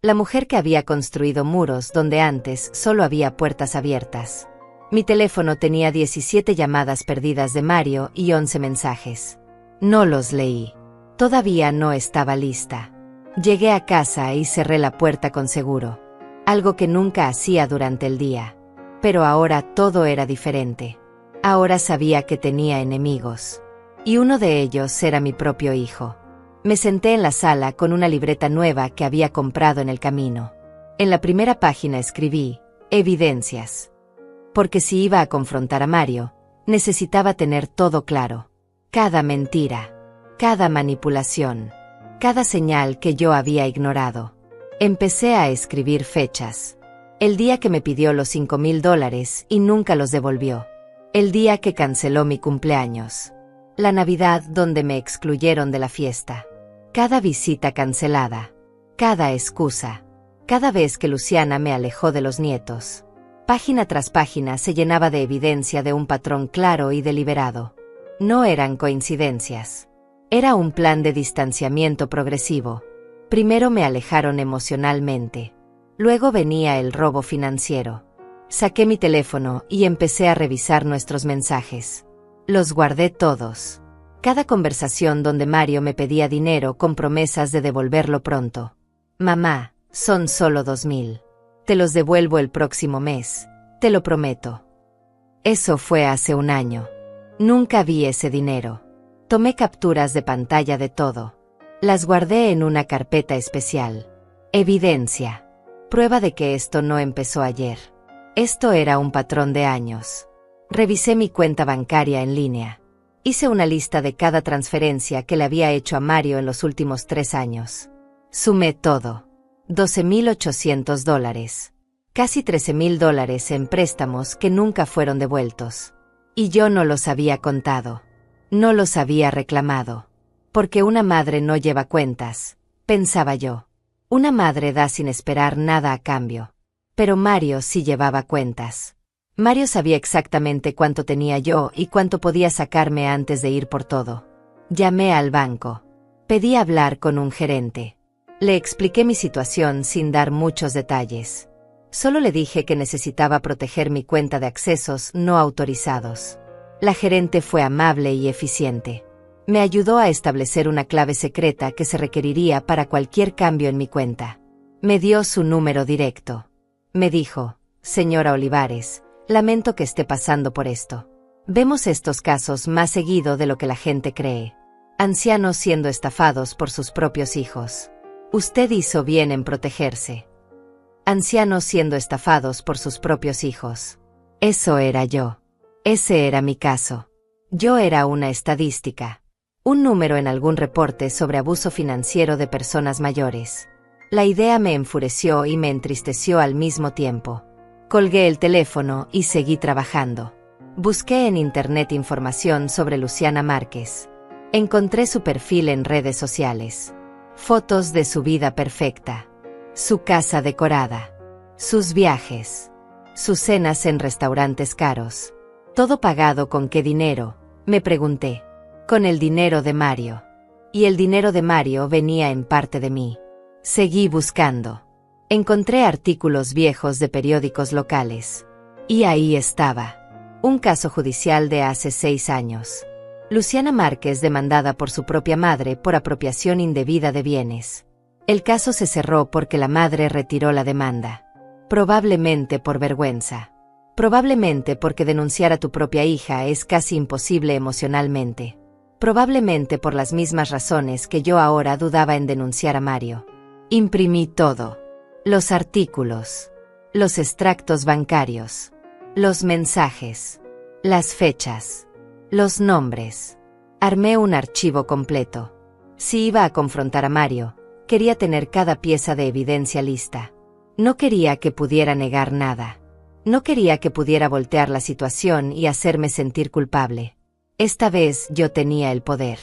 La mujer que había construido muros donde antes solo había puertas abiertas. Mi teléfono tenía 17 llamadas perdidas de Mario y 11 mensajes. No los leí. Todavía no estaba lista. Llegué a casa y cerré la puerta con seguro. Algo que nunca hacía durante el día. Pero ahora todo era diferente. Ahora sabía que tenía enemigos. Y uno de ellos era mi propio hijo. Me senté en la sala con una libreta nueva que había comprado en el camino. En la primera página escribí, evidencias. Porque si iba a confrontar a Mario, necesitaba tener todo claro. Cada mentira. Cada manipulación. Cada señal que yo había ignorado. Empecé a escribir fechas. El día que me pidió los $5,000 y nunca los devolvió. El día que canceló mi cumpleaños. La Navidad donde me excluyeron de la fiesta. Cada visita cancelada. Cada excusa. Cada vez que Luciana me alejó de los nietos. Página tras página se llenaba de evidencia de un patrón claro y deliberado. No eran coincidencias. Era un plan de distanciamiento progresivo. Primero me alejaron emocionalmente. Luego venía el robo financiero. Saqué mi teléfono y empecé a revisar nuestros mensajes. Los guardé todos. Cada conversación donde Mario me pedía dinero con promesas de devolverlo pronto. Mamá, son solo 2.000. Te los devuelvo el próximo mes, te lo prometo. Eso fue hace un año. Nunca vi ese dinero. Tomé capturas de pantalla de todo. Las guardé en una carpeta especial. Evidencia. Prueba de que esto no empezó ayer. Esto era un patrón de años. Revisé mi cuenta bancaria en línea. Hice una lista de cada transferencia que le había hecho a Mario en los últimos 3 años. Sumé todo. $12.800. Casi $13.000 en préstamos que nunca fueron devueltos. Y yo no los había contado. No los había reclamado. Porque una madre no lleva cuentas, pensaba yo. Una madre da sin esperar nada a cambio. Pero Mario sí llevaba cuentas. Mario sabía exactamente cuánto tenía yo y cuánto podía sacarme antes de ir por todo. Llamé al banco. Pedí hablar con un gerente. Le expliqué mi situación sin dar muchos detalles. Solo le dije que necesitaba proteger mi cuenta de accesos no autorizados. La gerente fue amable y eficiente. Me ayudó a establecer una clave secreta que se requeriría para cualquier cambio en mi cuenta. Me dio su número directo. Me dijo, señora Olivares, lamento que esté pasando por esto. Vemos estos casos más seguido de lo que la gente cree. Ancianos siendo estafados por sus propios hijos. Usted hizo bien en protegerse. Ancianos siendo estafados por sus propios hijos. Eso era yo. Ese era mi caso. Yo era una estadística. Un número en algún reporte sobre abuso financiero de personas mayores. La idea me enfureció y me entristeció al mismo tiempo. Colgué el teléfono y seguí trabajando. Busqué en internet información sobre Luciana Márquez. Encontré su perfil en redes sociales. Fotos de su vida perfecta. Su casa decorada. Sus viajes. Sus cenas en restaurantes caros. ¿Todo pagado con qué dinero?, me pregunté. Con el dinero de Mario. Y el dinero de Mario venía en parte de mí. Seguí buscando. Encontré artículos viejos de periódicos locales. Y ahí estaba. Un caso judicial de hace 6 años. Luciana Márquez demandada por su propia madre por apropiación indebida de bienes. El caso se cerró porque la madre retiró la demanda. Probablemente por vergüenza. Probablemente porque denunciar a tu propia hija es casi imposible emocionalmente. Probablemente por las mismas razones que yo ahora dudaba en denunciar a Mario. Imprimí todo. Los artículos. Los extractos bancarios. Los mensajes. Las fechas. Los nombres. Armé un archivo completo. Si iba a confrontar a Mario, quería tener cada pieza de evidencia lista. No quería que pudiera negar nada. No quería que pudiera voltear la situación y hacerme sentir culpable. Esta vez yo tenía el poder.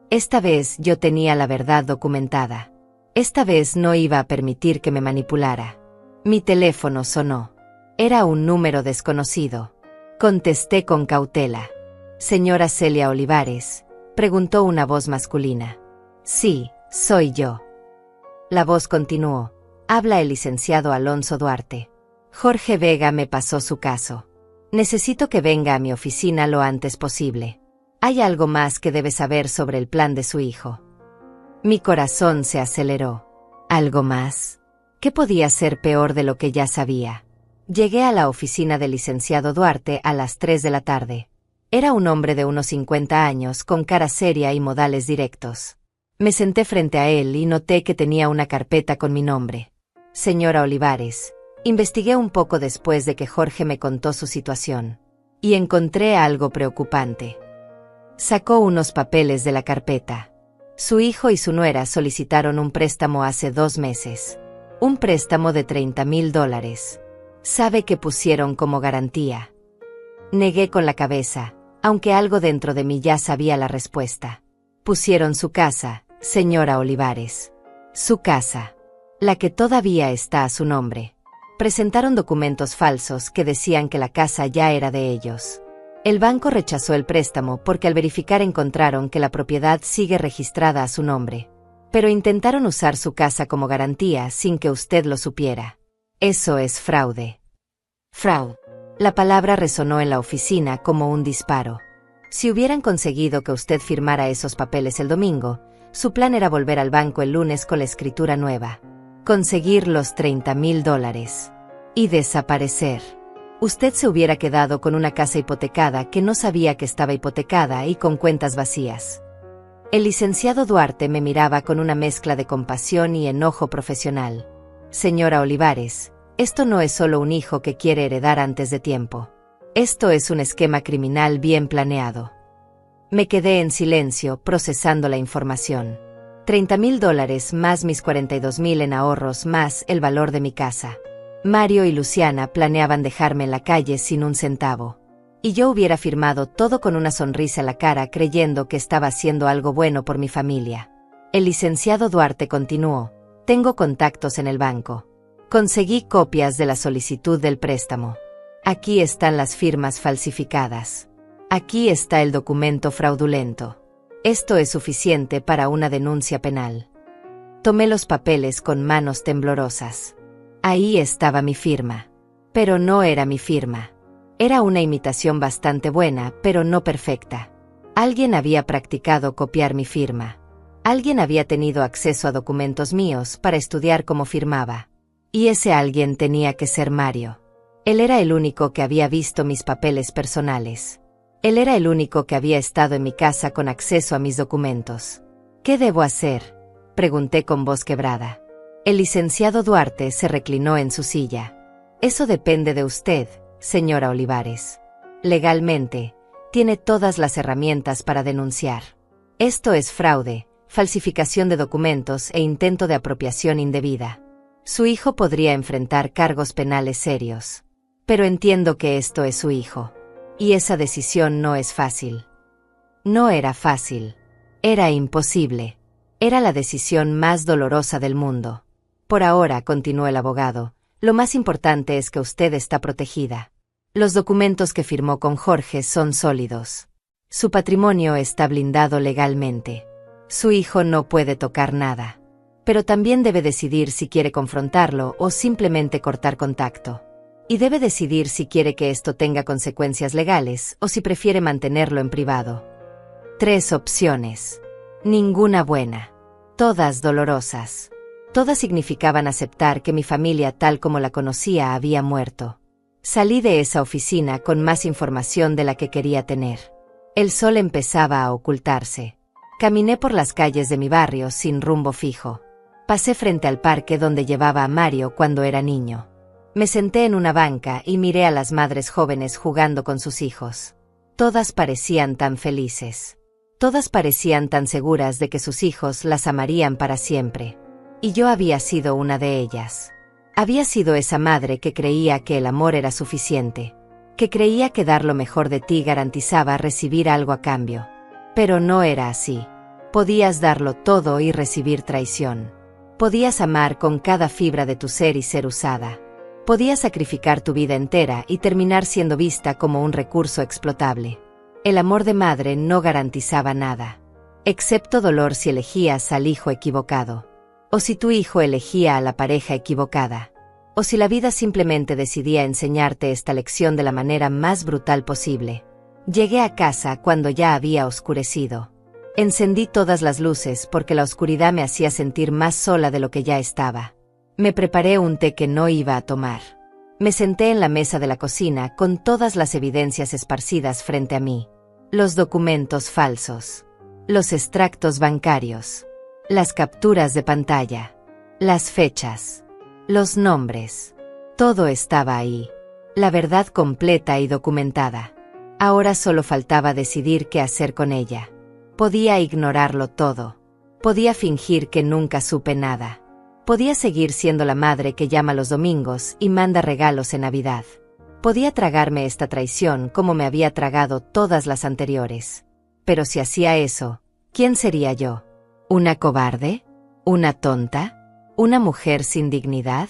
Esta vez yo tenía la verdad documentada. Esta vez no iba a permitir que me manipulara. Mi teléfono sonó. Era un número desconocido. Contesté con cautela. Señora Celia Olivares, preguntó una voz masculina. Sí, soy yo. La voz continuó. Habla el licenciado Alonso Duarte. Jorge Vega me pasó su caso. Necesito que venga a mi oficina lo antes posible. Hay algo más que debe saber sobre el plan de su hijo. Mi corazón se aceleró. ¿Algo más? ¿Qué podía ser peor de lo que ya sabía? Llegué a la oficina del licenciado Duarte a las 3 de la tarde. Era un hombre de unos 50 años con cara seria y modales directos. Me senté frente a él y noté que tenía una carpeta con mi nombre. Señora Olivares, investigué un poco después de que Jorge me contó su situación. Y encontré algo preocupante. Sacó unos papeles de la carpeta. Su hijo y su nuera solicitaron un préstamo hace 2 meses. Un préstamo de $30.000. ¿Sabe qué pusieron como garantía? Negué con la cabeza, aunque algo dentro de mí ya sabía la respuesta. Pusieron su casa, señora Olivares. Su casa. La que todavía está a su nombre. Presentaron documentos falsos que decían que la casa ya era de ellos. El banco rechazó el préstamo porque al verificar encontraron que la propiedad sigue registrada a su nombre. Pero intentaron usar su casa como garantía sin que usted lo supiera. Eso es fraude. Fraude. La palabra resonó en la oficina como un disparo. Si hubieran conseguido que usted firmara esos papeles el domingo, su plan era volver al banco el lunes con la escritura nueva, conseguir los $30,000 y desaparecer. Usted se hubiera quedado con una casa hipotecada que no sabía que estaba hipotecada y con cuentas vacías. El licenciado Duarte me miraba con una mezcla de compasión y enojo profesional. Señora Olivares, esto no es solo un hijo que quiere heredar antes de tiempo. Esto es un esquema criminal bien planeado. Me quedé en silencio, procesando la información. $30,000 más mis 42,000 en ahorros más el valor de mi casa. Mario y Luciana planeaban dejarme en la calle sin un centavo. Y yo hubiera firmado todo con una sonrisa en la cara creyendo que estaba haciendo algo bueno por mi familia. El licenciado Duarte continuó: tengo contactos en el banco. Conseguí copias de la solicitud del préstamo. Aquí están las firmas falsificadas. Aquí está el documento fraudulento. Esto es suficiente para una denuncia penal. Tomé los papeles con manos temblorosas. Ahí estaba mi firma. Pero no era mi firma. Era una imitación bastante buena, pero no perfecta. Alguien había practicado copiar mi firma. Alguien había tenido acceso a documentos míos para estudiar cómo firmaba. Y ese alguien tenía que ser Mario. Él era el único que había visto mis papeles personales. Él era el único que había estado en mi casa con acceso a mis documentos. ¿Qué debo hacer?, pregunté con voz quebrada. El licenciado Duarte se reclinó en su silla. Eso depende de usted, señora Olivares. Legalmente, tiene todas las herramientas para denunciar. Esto es fraude, falsificación de documentos e intento de apropiación indebida. Su hijo podría enfrentar cargos penales serios. Pero entiendo que esto es su hijo. Y esa decisión no es fácil. No era fácil. Era imposible. Era la decisión más dolorosa del mundo. Por ahora, continuó el abogado, lo más importante es que usted está protegida. Los documentos que firmó con Jorge son sólidos. Su patrimonio está blindado legalmente. Su hijo no puede tocar nada. Pero también debe decidir si quiere confrontarlo o simplemente cortar contacto. Y debe decidir si quiere que esto tenga consecuencias legales o si prefiere mantenerlo en privado. 3 opciones. Ninguna buena. Todas dolorosas. Todas significaban aceptar que mi familia tal como la conocía había muerto. Salí de esa oficina con más información de la que quería tener. El sol empezaba a ocultarse. Caminé por las calles de mi barrio sin rumbo fijo. Pasé frente al parque donde llevaba a Mario cuando era niño. Me senté en una banca y miré a las madres jóvenes jugando con sus hijos. Todas parecían tan felices. Todas parecían tan seguras de que sus hijos las amarían para siempre. Y yo había sido una de ellas. Había sido esa madre que creía que el amor era suficiente. Que creía que dar lo mejor de ti garantizaba recibir algo a cambio. Pero no era así. Podías darlo todo y recibir traición. Podías amar con cada fibra de tu ser y ser usada. Podías sacrificar tu vida entera y terminar siendo vista como un recurso explotable. El amor de madre no garantizaba nada. Excepto dolor si elegías al hijo equivocado. O si tu hijo elegía a la pareja equivocada. O si la vida simplemente decidía enseñarte esta lección de la manera más brutal posible. Llegué a casa cuando ya había oscurecido. Encendí todas las luces porque la oscuridad me hacía sentir más sola de lo que ya estaba. Me preparé un té que no iba a tomar. Me senté en la mesa de la cocina con todas las evidencias esparcidas frente a mí. Los documentos falsos. Los extractos bancarios. Las capturas de pantalla. Las fechas. Los nombres. Todo estaba ahí. La verdad completa y documentada. Ahora solo faltaba decidir qué hacer con ella. Podía ignorarlo todo. Podía fingir que nunca supe nada. Podía seguir siendo la madre que llama los domingos y manda regalos en Navidad. Podía tragarme esta traición como me había tragado todas las anteriores. Pero si hacía eso, ¿quién sería yo? ¿Una cobarde? ¿Una tonta? ¿Una mujer sin dignidad?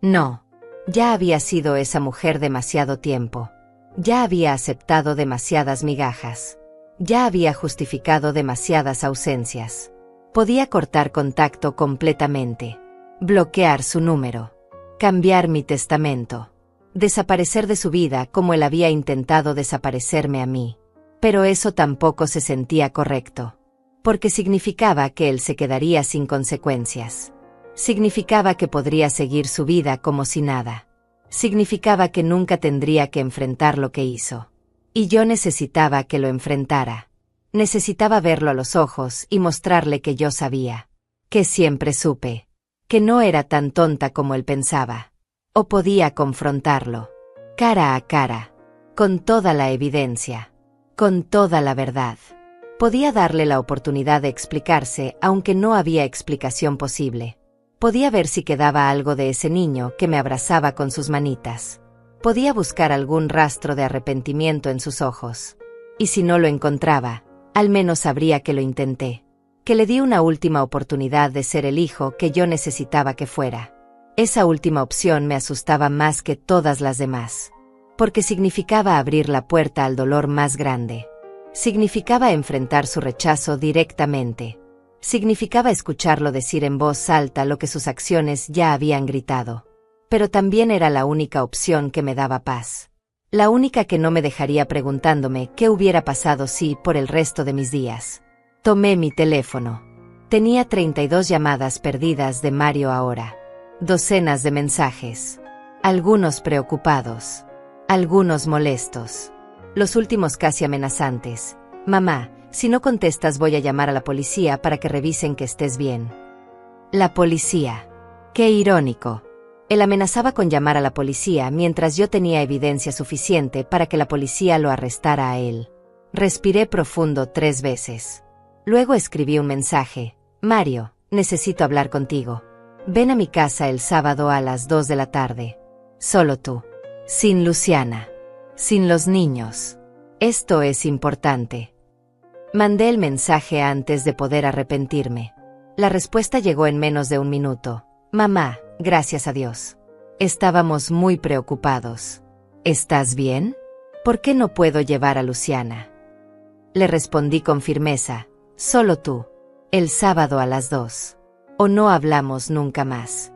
No. Ya había sido esa mujer demasiado tiempo. Ya había aceptado demasiadas migajas. Ya había justificado demasiadas ausencias. Podía cortar contacto completamente. Bloquear su número. Cambiar mi testamento. Desaparecer de su vida como él había intentado desaparecerme a mí. Pero eso tampoco se sentía correcto. Porque significaba que él se quedaría sin consecuencias. Significaba que podría seguir su vida como si nada. Significaba que nunca tendría que enfrentar lo que hizo. Y yo necesitaba que lo enfrentara. Necesitaba verlo a los ojos y mostrarle que yo sabía. Que siempre supe. Que no era tan tonta como él pensaba. O podía confrontarlo. Cara a cara. Con toda la evidencia. Con toda la verdad. Podía darle la oportunidad de explicarse, aunque no había explicación posible. Podía ver si quedaba algo de ese niño que me abrazaba con sus manitas. Podía buscar algún rastro de arrepentimiento en sus ojos. Y si no lo encontraba, al menos sabría que lo intenté. Que le di una última oportunidad de ser el hijo que yo necesitaba que fuera. Esa última opción me asustaba más que todas las demás. Porque significaba abrir la puerta al dolor más grande. Significaba enfrentar su rechazo directamente. Significaba escucharlo decir en voz alta lo que sus acciones ya habían gritado. Pero también era la única opción que me daba paz. La única que no me dejaría preguntándome qué hubiera pasado si, por el resto de mis días. Tomé mi teléfono. Tenía 32 llamadas perdidas de Mario ahora. Docenas de mensajes. Algunos preocupados. Algunos molestos. Los últimos casi amenazantes. Mamá, si no contestas voy a llamar a la policía para que revisen que estés bien. La policía. Qué irónico. Él amenazaba con llamar a la policía mientras yo tenía evidencia suficiente para que la policía lo arrestara a él. Respiré profundo 3 veces. Luego escribí un mensaje. Mario, necesito hablar contigo. Ven a mi casa el sábado a las 2 de la tarde. Solo tú. Sin Luciana. Sin los niños. Esto es importante. Mandé el mensaje antes de poder arrepentirme. La respuesta llegó en menos de 1 minuto. Mamá, gracias a Dios. Estábamos muy preocupados. ¿Estás bien? ¿Por qué no puedo llevar a Luciana? Le respondí con firmeza. Solo tú. El sábado a las 2. O no hablamos nunca más.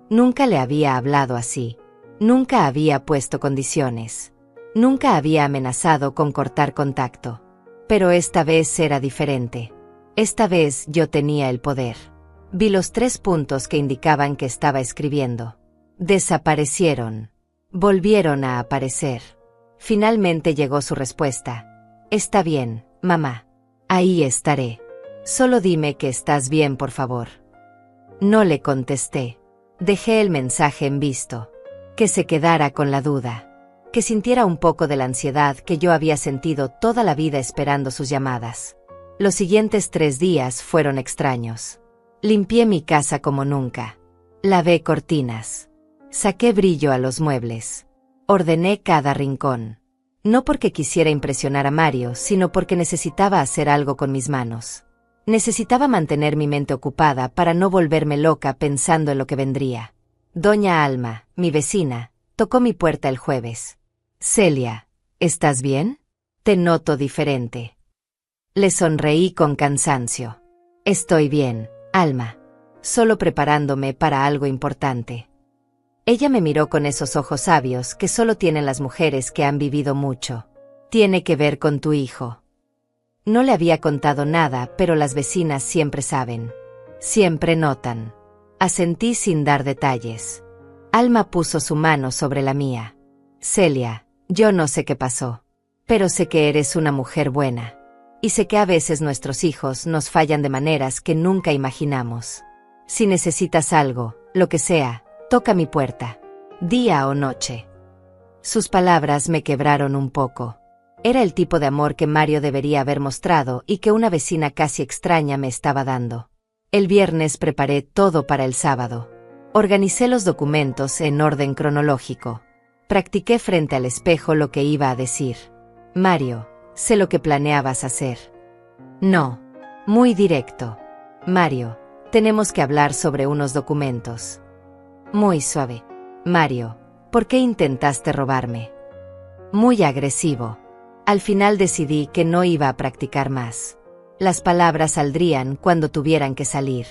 Nunca le había hablado así. Nunca había puesto condiciones. Nunca había amenazado con cortar contacto. Pero esta vez era diferente. Esta vez yo tenía el poder. Vi los 3 puntos que indicaban que estaba escribiendo. Desaparecieron. Volvieron a aparecer. Finalmente llegó su respuesta. Está bien, mamá. Ahí estaré. Solo dime que estás bien, por favor. No le contesté. Dejé el mensaje en visto. Que se quedara con la duda. Que sintiera un poco de la ansiedad que yo había sentido toda la vida esperando sus llamadas. Los siguientes 3 días fueron extraños. Limpié mi casa como nunca. Lavé cortinas. Saqué brillo a los muebles. Ordené cada rincón. No porque quisiera impresionar a Mario, sino porque necesitaba hacer algo con mis manos. Necesitaba mantener mi mente ocupada para no volverme loca pensando en lo que vendría. Doña Alma, mi vecina, tocó mi puerta el jueves. Celia, ¿estás bien? Te noto diferente. Le sonreí con cansancio. Estoy bien, Alma. Solo preparándome para algo importante. Ella me miró con esos ojos sabios que solo tienen las mujeres que han vivido mucho. Tiene que ver con tu hijo. No le había contado nada, pero las vecinas siempre saben. Siempre notan. Asentí sin dar detalles. Alma puso su mano sobre la mía. Celia, yo no sé qué pasó. Pero sé que eres una mujer buena. Y sé que a veces nuestros hijos nos fallan de maneras que nunca imaginamos. Si necesitas algo, lo que sea, toca mi puerta. Día o noche. Sus palabras me quebraron un poco. Era el tipo de amor que Mario debería haber mostrado y que una vecina casi extraña me estaba dando. El viernes preparé todo para el sábado. Organicé los documentos en orden cronológico. Practiqué frente al espejo lo que iba a decir. Mario, sé lo que planeabas hacer. No. Muy directo. Mario, tenemos que hablar sobre unos documentos. Muy suave. Mario, ¿por qué intentaste robarme? Muy agresivo. Al final decidí que no iba a practicar más. Las palabras saldrían cuando tuvieran que salir.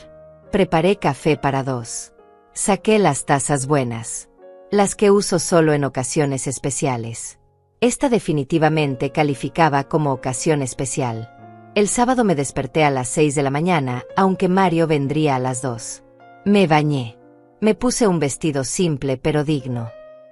Preparé café para 2. Saqué las tazas buenas. Las que uso solo en ocasiones especiales. Esta definitivamente calificaba como ocasión especial. El sábado me desperté a las 6 de la mañana, aunque Mario vendría a las 2. Me bañé. Me puse un vestido simple pero digno.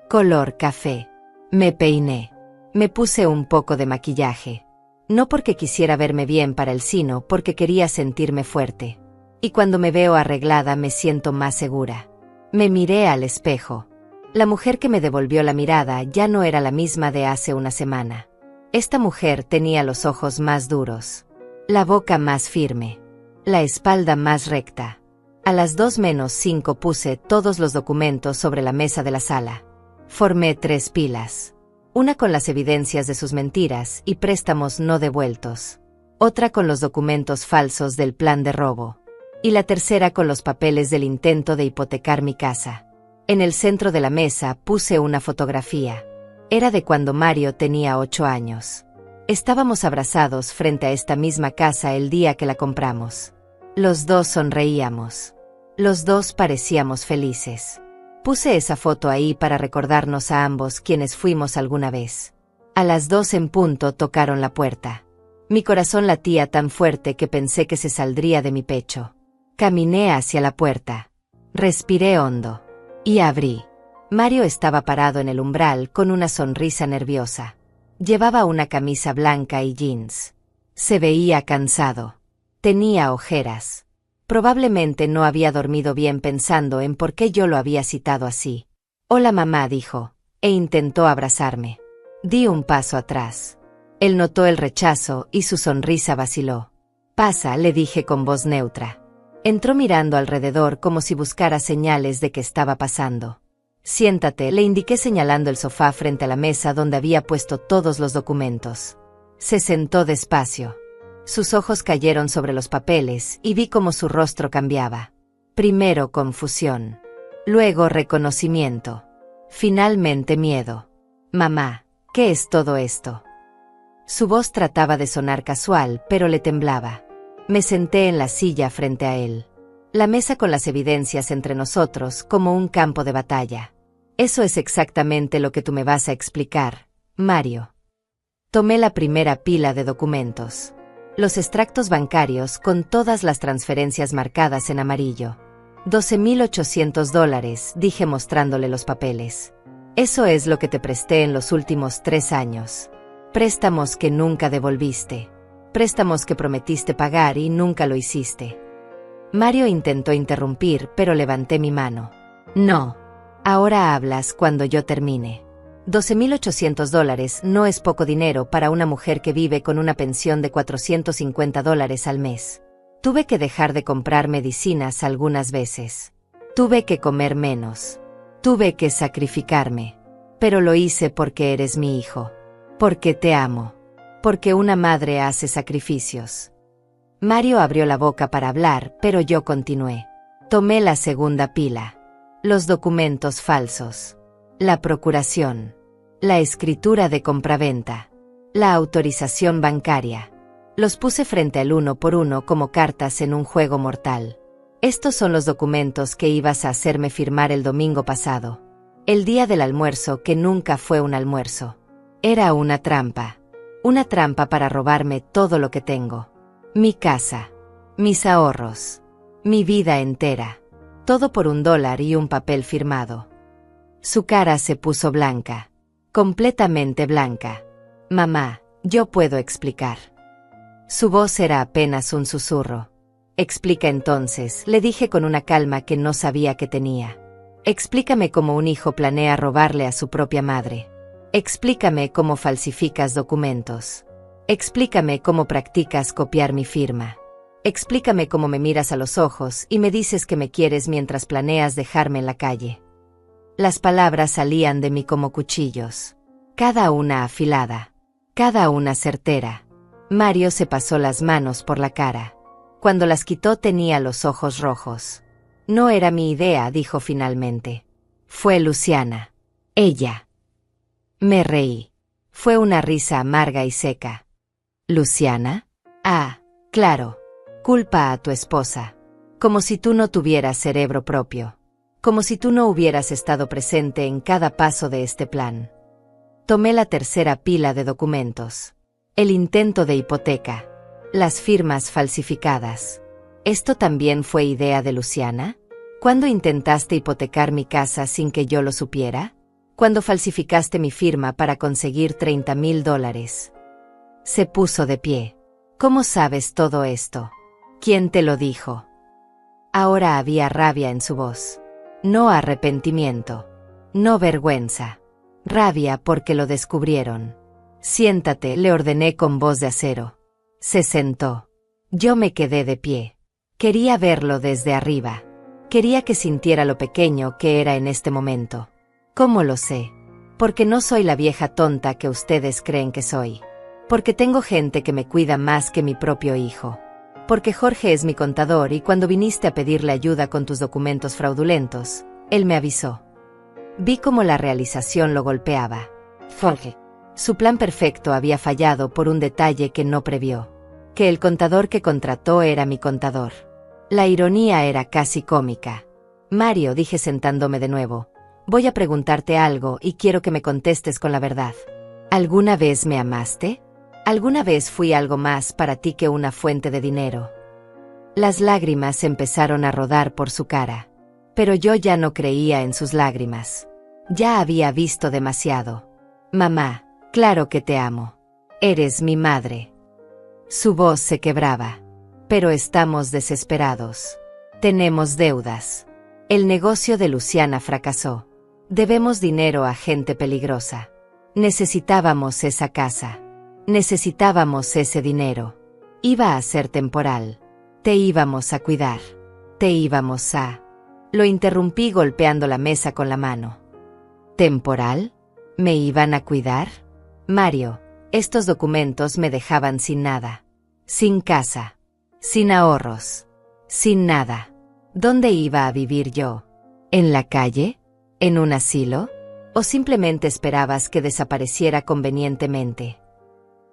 Color café. Me peiné. Me puse un poco de maquillaje. No porque quisiera verme bien para el sino porque quería sentirme fuerte. Y cuando me veo arreglada me siento más segura. Me miré al espejo. La mujer que me devolvió la mirada ya no era la misma de hace una semana. Esta mujer tenía los ojos más duros, la boca más firme, la espalda más recta. A las 2:05 puse todos los documentos sobre la mesa de la sala. Formé 3 pilas. Una con las evidencias de sus mentiras y préstamos no devueltos. Otra con los documentos falsos del plan de robo. Y la tercera con los papeles del intento de hipotecar mi casa. En el centro de la mesa puse una fotografía. Era de cuando Mario tenía 8 años. Estábamos abrazados frente a esta misma casa el día que la compramos. Los dos sonreíamos. Los dos parecíamos felices. Puse esa foto ahí para recordarnos a ambos quienes fuimos alguna vez. A las 2 en punto tocaron la puerta. Mi corazón latía tan fuerte que pensé que se saldría de mi pecho. Caminé hacia la puerta. Respiré hondo. Y abrí. Mario estaba parado en el umbral con una sonrisa nerviosa. Llevaba una camisa blanca y jeans. Se veía cansado. Tenía ojeras. Probablemente no había dormido bien pensando en por qué yo lo había citado así. «Hola mamá», dijo, e intentó abrazarme. Di un paso atrás. Él notó el rechazo y su sonrisa vaciló. «Pasa», le dije con voz neutra. Entró mirando alrededor como si buscara señales de que estaba pasando. «Siéntate», le indiqué señalando el sofá frente a la mesa donde había puesto todos los documentos. Se sentó despacio. Sus ojos cayeron sobre los papeles y vi cómo su rostro cambiaba. Primero confusión. Luego reconocimiento. Finalmente miedo. «Mamá, ¿qué es todo esto?». Su voz trataba de sonar casual, pero le temblaba. Me senté en la silla frente a él. La mesa con las evidencias entre nosotros como un campo de batalla. «Eso es exactamente lo que tú me vas a explicar, Mario». Tomé la primera pila de documentos. Los extractos bancarios con todas las transferencias marcadas en amarillo. $12,800, dije mostrándole los papeles. «Eso es lo que te presté en los últimos 3 años. Préstamos que nunca devolviste. Préstamos que prometiste pagar y nunca lo hiciste». Mario intentó interrumpir, pero levanté mi mano. «No. Ahora hablas cuando yo termine. $12,800 no es poco dinero para una mujer que vive con una pensión de $450 al mes. Tuve que dejar de comprar medicinas algunas veces. Tuve que comer menos. Tuve que sacrificarme. Pero lo hice porque eres mi hijo. Porque te amo. Porque una madre hace sacrificios». Mario abrió la boca para hablar, pero yo continué. Tomé la segunda pila. Los documentos falsos. La procuración. La escritura de compraventa. La autorización bancaria. Los puse frente al uno por uno como cartas en un juego mortal. «Estos son los documentos que ibas a hacerme firmar el domingo pasado. El día del almuerzo que nunca fue un almuerzo. Era una trampa. Una trampa para robarme todo lo que tengo. Mi casa. Mis ahorros. Mi vida entera. Todo por $1 y un papel firmado». Su cara se puso blanca. Completamente blanca. «Mamá, yo puedo explicar». Su voz era apenas un susurro. «Explica entonces», le dije con una calma que no sabía que tenía. «Explícame cómo un hijo planea robarle a su propia madre. Explícame cómo falsificas documentos. Explícame cómo practicas copiar mi firma. Explícame cómo me miras a los ojos y me dices que me quieres mientras planeas dejarme en la calle». Las palabras salían de mí como cuchillos. Cada una afilada. Cada una certera. Mario se pasó las manos por la cara. Cuando las quitó tenía los ojos rojos. «No era mi idea», dijo finalmente. «Fue Luciana. Ella». Me reí. Fue una risa amarga y seca. «¿Luciana? Ah, claro. Culpa a tu esposa. Como si tú no tuvieras cerebro propio. Como si tú no hubieras estado presente en cada paso de este plan». Tomé la tercera pila de documentos. El intento de hipoteca. Las firmas falsificadas. ¿Esto también fue idea de Luciana? ¿Cuándo intentaste hipotecar mi casa sin que yo lo supiera? ¿Cuándo falsificaste mi firma para conseguir $30,000? Se puso de pie. ¿Cómo sabes todo esto? ¿Quién te lo dijo? Ahora había rabia en su voz. No arrepentimiento. No vergüenza. Rabia porque lo descubrieron. Siéntate, le ordené con voz de acero. Se sentó. Yo me quedé de pie. Quería verlo desde arriba. Quería que sintiera lo pequeño que era en este momento. ¿Cómo lo sé? Porque no soy la vieja tonta que ustedes creen que soy. Porque tengo gente que me cuida más que mi propio hijo. Porque Jorge es mi contador y cuando viniste a pedirle ayuda con tus documentos fraudulentos, él me avisó. Vi cómo la realización lo golpeaba. Jorge. Su plan perfecto había fallado por un detalle que no previó. Que el contador que contrató era mi contador. La ironía era casi cómica. Mario, dije sentándome de nuevo, voy a preguntarte algo y quiero que me contestes con la verdad. ¿Alguna vez me amaste? ¿Alguna vez fui algo más para ti que una fuente de dinero? Las lágrimas empezaron a rodar por su cara. Pero yo ya no creía en sus lágrimas. Ya había visto demasiado. Mamá, claro que te amo. Eres mi madre. Su voz se quebraba. Pero estamos desesperados. Tenemos deudas. El negocio de Luciana fracasó. Debemos dinero a gente peligrosa. Necesitábamos esa casa. Necesitábamos ese dinero. Iba a ser temporal. Te íbamos a cuidar. Te íbamos a... Lo interrumpí golpeando la mesa con la mano. ¿Temporal? ¿Me iban a cuidar? Mario, estos documentos me dejaban sin nada. Sin casa. Sin ahorros. Sin nada. ¿Dónde iba a vivir yo? ¿En la calle? ¿En un asilo? ¿O simplemente esperabas que desapareciera convenientemente?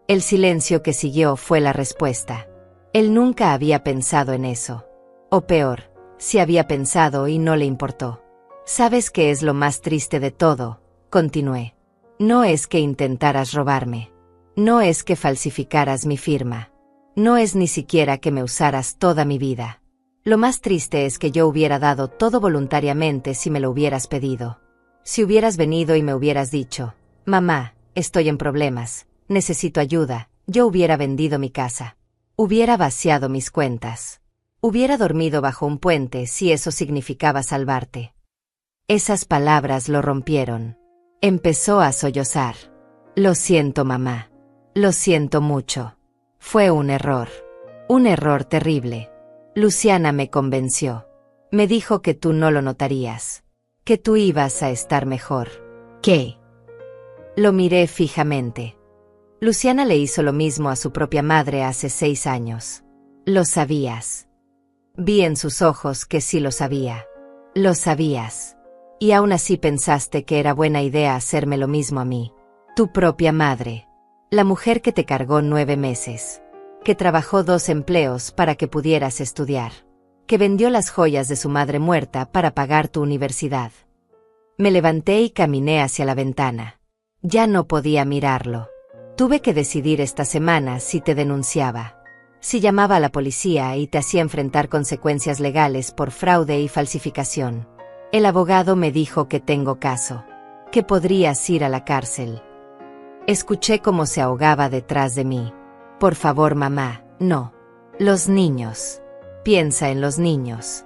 El silencio que siguió fue la respuesta. Él nunca había pensado en eso. O peor, si había pensado y no le importó. ¿Sabes qué es lo más triste de todo? Continué. No es que intentaras robarme. No es que falsificaras mi firma. No es ni siquiera que me usaras toda mi vida. Lo más triste es que yo hubiera dado todo voluntariamente si me lo hubieras pedido. Si hubieras venido y me hubieras dicho, mamá, estoy en problemas, necesito ayuda, yo hubiera vendido mi casa. Hubiera vaciado mis cuentas. Hubiera dormido bajo un puente si eso significaba salvarte. Esas palabras lo rompieron. Empezó a sollozar. Lo siento, mamá. Lo siento mucho. Fue un error. Un error terrible. Luciana me convenció. Me dijo que tú no lo notarías. Que tú ibas a estar mejor. ¿Qué? Lo miré fijamente. Luciana le hizo lo mismo a su propia madre hace 6 años. Lo sabías. Vi en sus ojos que sí lo sabía. Lo sabías. Y aún así pensaste que era buena idea hacerme lo mismo a mí. Tu propia madre. La mujer que te cargó 9 meses. Que trabajó 2 empleos para que pudieras estudiar. Que vendió las joyas de su madre muerta para pagar tu universidad. Me levanté y caminé hacia la ventana. Ya no podía mirarlo. Tuve que decidir esta semana si te denunciaba. Si llamaba a la policía y te hacía enfrentar consecuencias legales por fraude y falsificación. El abogado me dijo que tengo caso. Que podrías ir a la cárcel. Escuché cómo se ahogaba detrás de mí. Por favor, mamá, no. Los niños. Piensa en los niños.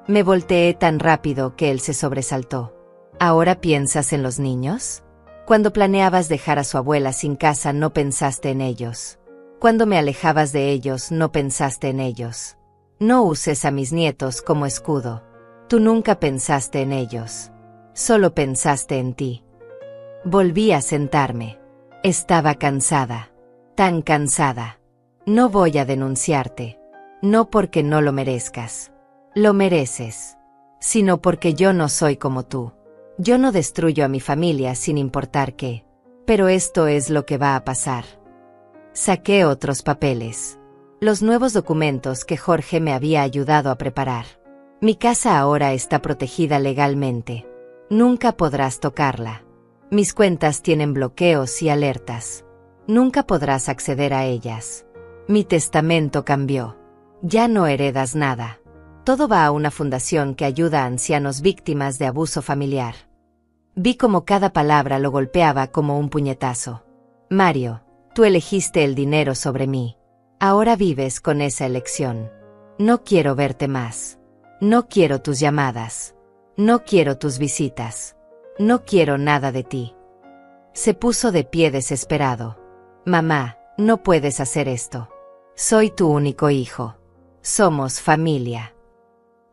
Me volteé tan rápido que él se sobresaltó. ¿Ahora piensas en los niños? Cuando planeabas dejar a su abuela sin casa no pensaste en ellos. Cuando me alejabas de ellos no pensaste en ellos. No uses a mis nietos como escudo. Tú nunca pensaste en ellos. Solo pensaste en ti. Volví a sentarme. Estaba cansada. Tan cansada. No voy a denunciarte. No porque no lo merezcas. Lo mereces. Sino porque yo no soy como tú. Yo no destruyo a mi familia sin importar qué. Pero esto es lo que va a pasar. Saqué otros papeles. Los nuevos documentos que Jorge me había ayudado a preparar. Mi casa ahora está protegida legalmente. Nunca podrás tocarla. Mis cuentas tienen bloqueos y alertas. Nunca podrás acceder a ellas. Mi testamento cambió. Ya no heredas nada. Todo va a una fundación que ayuda a ancianos víctimas de abuso familiar. Vi como cada palabra lo golpeaba como un puñetazo. Mario, tú elegiste el dinero sobre mí. Ahora vives con esa elección. No quiero verte más. No quiero tus llamadas. No quiero tus visitas. No quiero nada de ti. Se puso de pie desesperado. Mamá, no puedes hacer esto. Soy tu único hijo. Somos familia.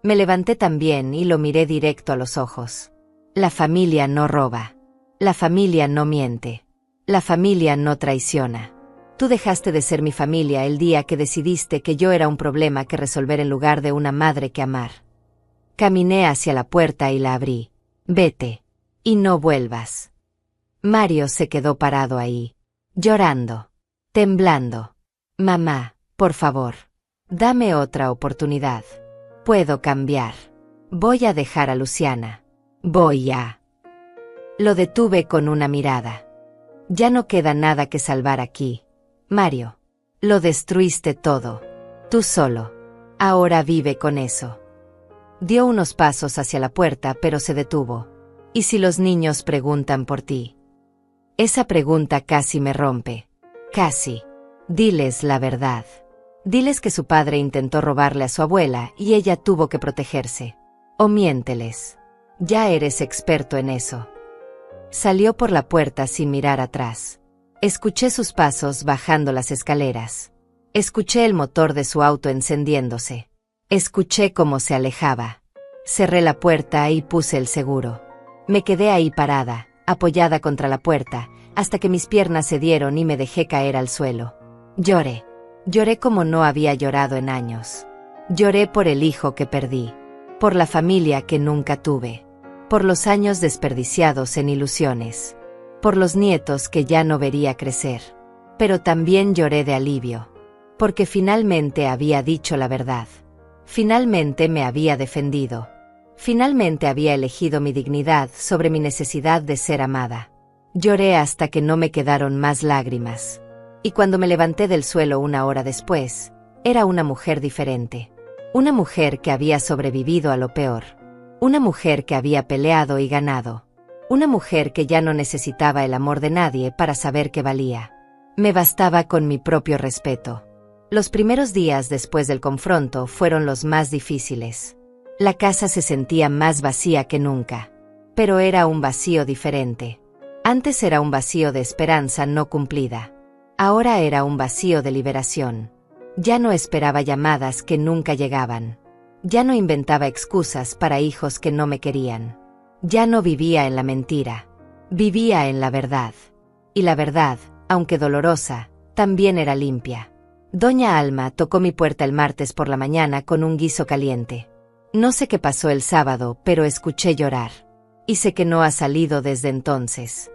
Me levanté también y lo miré directo a los ojos. La familia no roba. La familia no miente. La familia no traiciona. Tú dejaste de ser mi familia el día que decidiste que yo era un problema que resolver en lugar de una madre que amar. Caminé hacia la puerta y la abrí. Vete. Y no vuelvas. Mario se quedó parado ahí, llorando, temblando. Mamá, por favor, dame otra oportunidad. Puedo cambiar. Voy a dejar a Luciana. Voy a... Lo detuve con una mirada. Ya no queda nada que salvar aquí. Mario, lo destruiste todo. Tú solo. Ahora vive con eso. Dio unos pasos hacia la puerta, pero se detuvo. ¿Y si los niños preguntan por ti? Esa pregunta casi me rompe. Casi. Diles la verdad. Diles que su padre intentó robarle a su abuela y ella tuvo que protegerse. O miénteles. Ya eres experto en eso. Salió por la puerta sin mirar atrás. Escuché sus pasos bajando las escaleras. Escuché el motor de su auto encendiéndose. Escuché cómo se alejaba. Cerré la puerta y puse el seguro. Me quedé ahí parada, apoyada contra la puerta, hasta que mis piernas cedieron y me dejé caer al suelo. Lloré. Lloré como no había llorado en años. Lloré por el hijo que perdí, por la familia que nunca tuve, por los años desperdiciados en ilusiones, por los nietos que ya no vería crecer. Pero también lloré de alivio, porque finalmente había dicho la verdad. Finalmente me había defendido. Finalmente había elegido mi dignidad sobre mi necesidad de ser amada. Lloré hasta que no me quedaron más lágrimas. Y cuando me levanté del suelo una hora después, era una mujer diferente. Una mujer que había sobrevivido a lo peor. Una mujer que había peleado y ganado. Una mujer que ya no necesitaba el amor de nadie para saber que valía. Me bastaba con mi propio respeto. Los primeros días después del confronto fueron los más difíciles. La casa se sentía más vacía que nunca. Pero era un vacío diferente. Antes era un vacío de esperanza no cumplida. Ahora era un vacío de liberación. Ya no esperaba llamadas que nunca llegaban. Ya no inventaba excusas para hijos que no me querían. Ya no vivía en la mentira. Vivía en la verdad. Y la verdad, aunque dolorosa, también era limpia. Doña Alma tocó mi puerta el martes por la mañana con un guiso caliente. No sé qué pasó el sábado, pero escuché llorar. Y sé que no ha salido desde entonces.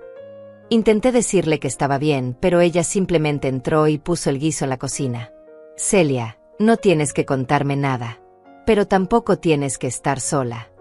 Intenté decirle que estaba bien, pero ella simplemente entró y puso el guiso en la cocina. Celia, no tienes que contarme nada. Pero tampoco tienes que estar sola.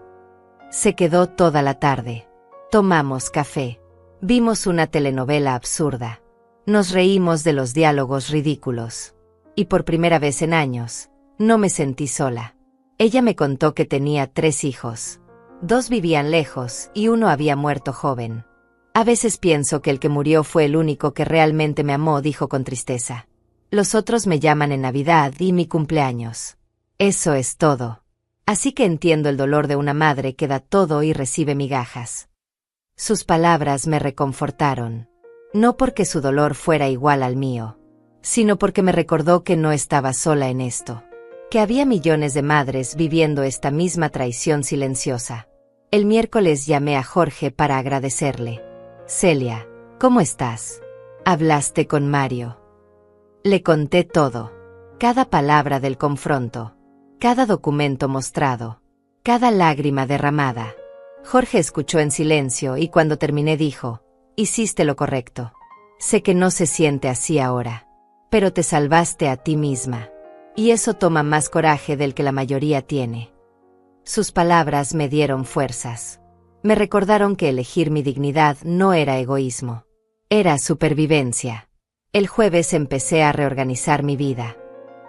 Se quedó toda la tarde. Tomamos café. Vimos una telenovela absurda. Nos reímos de los diálogos ridículos. Y por primera vez en años, no me sentí sola. Ella me contó que tenía 3 hijos. 2 vivían lejos y uno había muerto joven. A veces pienso que el que murió fue el único que realmente me amó, dijo con tristeza. Los otros me llaman en Navidad y mi cumpleaños. Eso es todo. Así que entiendo el dolor de una madre que da todo y recibe migajas. Sus palabras me reconfortaron. No porque su dolor fuera igual al mío, sino porque me recordó que no estaba sola en esto. Que había millones de madres viviendo esta misma traición silenciosa. El miércoles llamé a Jorge para agradecerle. Celia, ¿cómo estás? ¿Hablaste con Mario? Le conté todo. Cada palabra del confronto. Cada documento mostrado. Cada lágrima derramada. Jorge escuchó en silencio y cuando terminé dijo, hiciste lo correcto. Sé que no se siente así ahora. Pero te salvaste a ti misma. Y eso toma más coraje del que la mayoría tiene. Sus palabras me dieron fuerzas. Me recordaron que elegir mi dignidad no era egoísmo. Era supervivencia. El jueves empecé a reorganizar mi vida.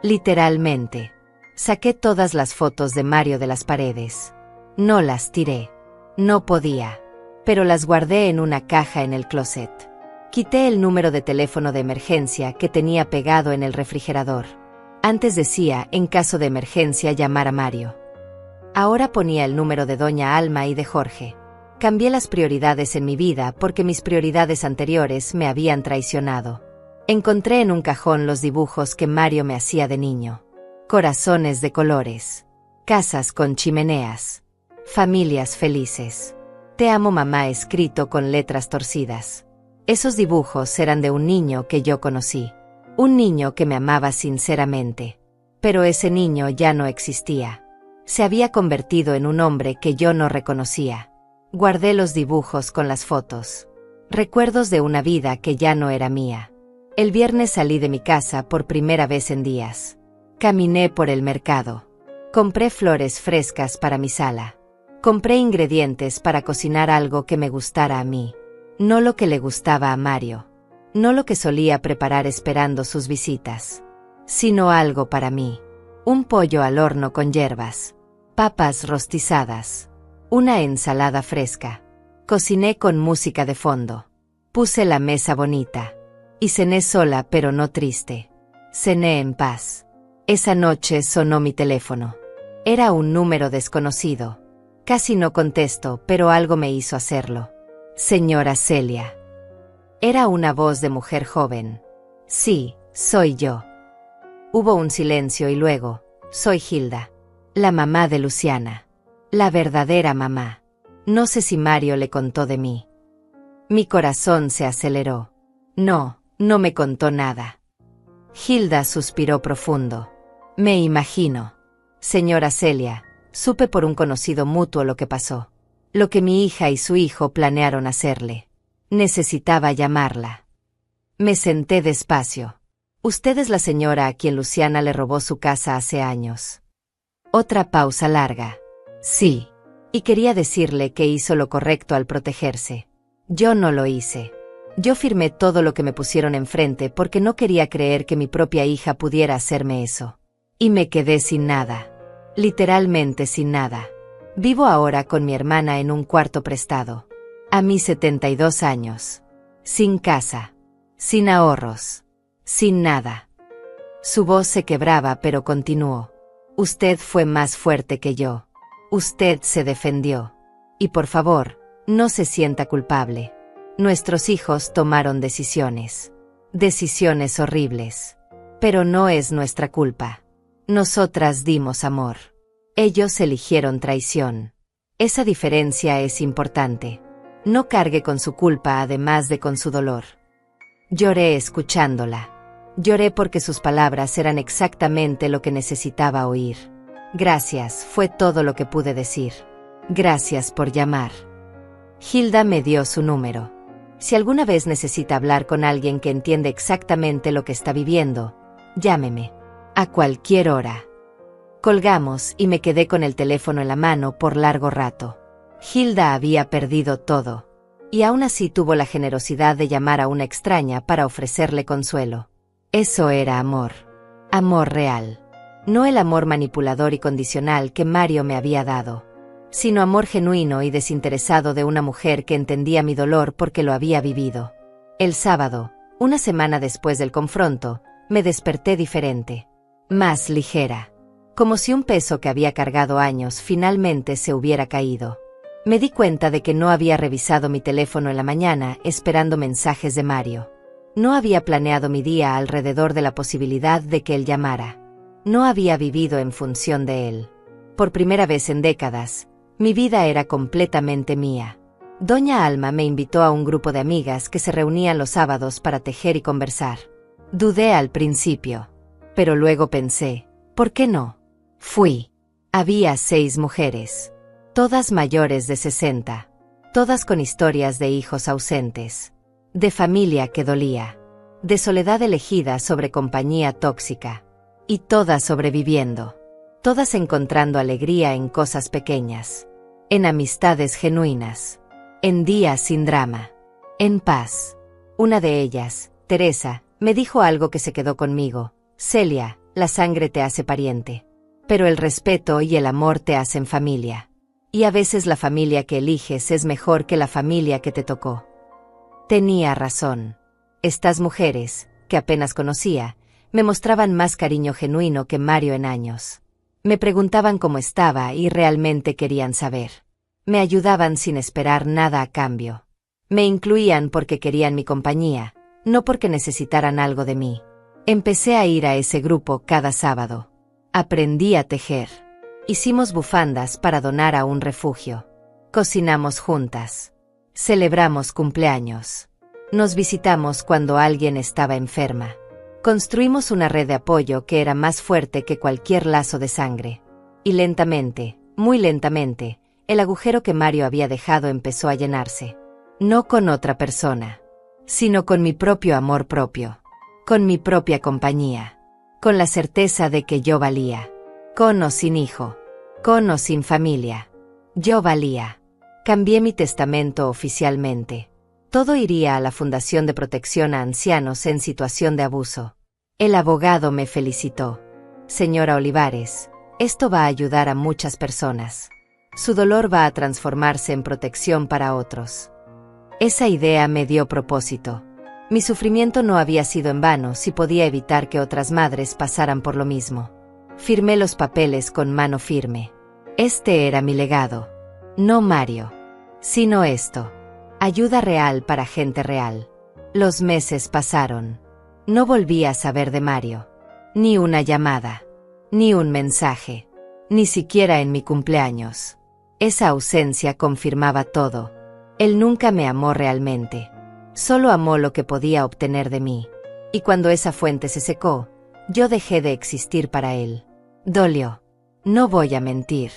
Literalmente. Saqué todas las fotos de Mario de las paredes. No las tiré. No podía. Pero las guardé en una caja en el closet. Quité el número de teléfono de emergencia que tenía pegado en el refrigerador. Antes decía, en caso de emergencia, llamar a Mario. Ahora ponía el número de Doña Alma y de Jorge. Cambié las prioridades en mi vida porque mis prioridades anteriores me habían traicionado. Encontré en un cajón los dibujos que Mario me hacía de niño. Corazones de colores. Casas con chimeneas. Familias felices. Te amo mamá escrito con letras torcidas. Esos dibujos eran de un niño que yo conocí. Un niño que me amaba sinceramente. Pero ese niño ya no existía. Se había convertido en un hombre que yo no reconocía. Guardé los dibujos con las fotos. Recuerdos de una vida que ya no era mía. El viernes salí de mi casa por primera vez en días. Caminé por el mercado. Compré flores frescas para mi sala. Compré ingredientes para cocinar algo que me gustara a mí. No lo que le gustaba a Mario. No lo que solía preparar esperando sus visitas. Sino algo para mí. Un pollo al horno con hierbas. Papas rostizadas. Una ensalada fresca. Cociné con música de fondo. Puse la mesa bonita. Y cené sola pero no triste. Cené en paz. Esa noche sonó mi teléfono. Era un número desconocido. Casi no contesto, pero algo me hizo hacerlo. Señora Celia. Era una voz de mujer joven. Sí, soy yo. Hubo un silencio y luego, soy Hilda. La mamá de Luciana. La verdadera mamá. No sé si Mario le contó de mí. Mi corazón se aceleró. No me contó nada. Hilda suspiró profundo. Me imagino. Señora Celia, supe por un conocido mutuo lo que pasó. Lo que mi hija y su hijo planearon hacerle. Necesitaba llamarla. Me senté despacio. Usted es la señora a quien Luciana le robó su casa hace años. Otra pausa larga. Sí. Y quería decirle que hizo lo correcto al protegerse. Yo no lo hice. Yo firmé todo lo que me pusieron enfrente porque no quería creer que mi propia hija pudiera hacerme eso. Y me quedé sin nada. Literalmente sin nada. Vivo ahora con mi hermana en un cuarto prestado. A mis 72 años. Sin casa. Sin ahorros. Sin nada. Su voz se quebraba pero continuó. Usted fue más fuerte que yo. Usted se defendió. Y por favor, no se sienta culpable. Nuestros hijos tomaron decisiones. Decisiones horribles. Pero no es nuestra culpa. Nosotras dimos amor. Ellos eligieron traición. Esa diferencia es importante. No cargue con su culpa además de con su dolor. Lloré escuchándola. Lloré porque sus palabras eran exactamente lo que necesitaba oír. Gracias, fue todo lo que pude decir. Gracias por llamar. Hilda me dio su número. Si alguna vez necesita hablar con alguien que entiende exactamente lo que está viviendo, llámeme. A cualquier hora. Colgamos y me quedé con el teléfono en la mano por largo rato. Hilda había perdido todo. Y aún así tuvo la generosidad de llamar a una extraña para ofrecerle consuelo. Eso era amor. Amor real. No el amor manipulador y condicional que Mario me había dado, sino amor genuino y desinteresado de una mujer que entendía mi dolor porque lo había vivido. El sábado, una semana después del confronto, me desperté diferente. Más ligera. Como si un peso que había cargado años finalmente se hubiera caído. Me di cuenta de que no había revisado mi teléfono en la mañana esperando mensajes de Mario. No había planeado mi día alrededor de la posibilidad de que él llamara. No había vivido en función de él. Por primera vez en décadas, mi vida era completamente mía. Doña Alma me invitó a un grupo de amigas que se reunían los sábados para tejer y conversar. Dudé al principio, pero luego pensé, ¿por qué no? Fui. Había 6 mujeres, todas mayores de 60, todas con historias de hijos ausentes, de familia que dolía, de soledad elegida sobre compañía tóxica, y todas sobreviviendo, todas encontrando alegría en cosas pequeñas. en amistades genuinas, en días sin drama, en paz. Una de ellas, Teresa, me dijo algo que se quedó conmigo. Celia, la sangre te hace pariente, pero el respeto y el amor te hacen familia. Y a veces la familia que eliges es mejor que la familia que te tocó. Tenía razón. Estas mujeres, que apenas conocía, me mostraban más cariño genuino que Mario en años. Me preguntaban cómo estaba y realmente querían saber. Me ayudaban sin esperar nada a cambio. Me incluían porque querían mi compañía, no porque necesitaran algo de mí. Empecé a ir a ese grupo cada sábado. Aprendí a tejer. Hicimos bufandas para donar a un refugio. Cocinamos juntas. Celebramos cumpleaños. Nos visitamos cuando alguien estaba enferma. Construimos una red de apoyo que era más fuerte que cualquier lazo de sangre. Y lentamente, muy lentamente, el agujero que Mario había dejado empezó a llenarse. No con otra persona, sino con mi propio amor propio. Con mi propia compañía. Con la certeza de que yo valía. Con o sin hijo. Con o sin familia. Yo valía. Cambié mi testamento oficialmente. Todo iría a la Fundación de Protección a Ancianos en Situación de Abuso. El abogado me felicitó. Señora Olivares, esto va a ayudar a muchas personas. Su dolor va a transformarse en protección para otros. Esa idea me dio propósito. Mi sufrimiento no había sido en vano si podía evitar que otras madres pasaran por lo mismo. Firmé los papeles con mano firme. Este era mi legado. No Mario. Sino esto. Ayuda real para gente real. Los meses pasaron. No volví a saber de Mario. Ni una llamada. Ni un mensaje. Ni siquiera en mi cumpleaños. Esa ausencia confirmaba todo. Él nunca me amó realmente. Solo amó lo que podía obtener de mí. Y cuando esa fuente se secó, yo dejé de existir para él. Dolió. No voy a mentir.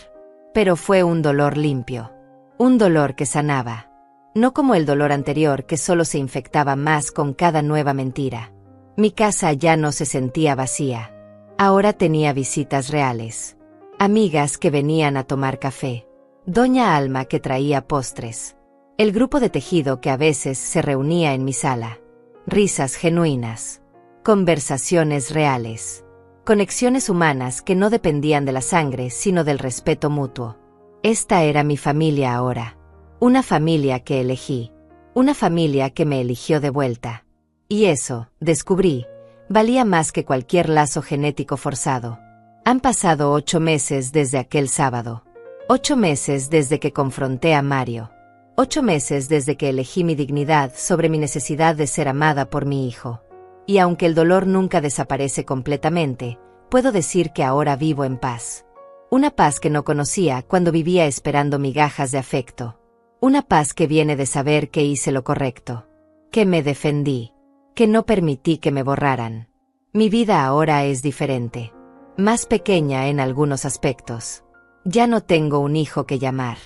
Pero fue un dolor limpio. Un dolor que sanaba. No como el dolor anterior que solo se infectaba más con cada nueva mentira. Mi casa ya no se sentía vacía. Ahora tenía visitas reales. Amigas que venían a tomar café. Doña Alma que traía postres. El grupo de tejido que a veces se reunía en mi sala. Risas genuinas. Conversaciones reales. Conexiones humanas que no dependían de la sangre sino del respeto mutuo. Esta era mi familia ahora. Una familia que elegí. Una familia que me eligió de vuelta. Y eso, descubrí, valía más que cualquier lazo genético forzado. Han pasado 8 meses desde aquel sábado. 8 meses desde que confronté a Mario. 8 meses desde que elegí mi dignidad sobre mi necesidad de ser amada por mi hijo. Y aunque el dolor nunca desaparece completamente, puedo decir que ahora vivo en paz. Una paz que no conocía cuando vivía esperando migajas de afecto. Una paz que viene de saber que hice lo correcto. Que me defendí. Que no permití que me borraran. Mi vida ahora es diferente. Más pequeña en algunos aspectos. Ya no tengo un hijo que llamar.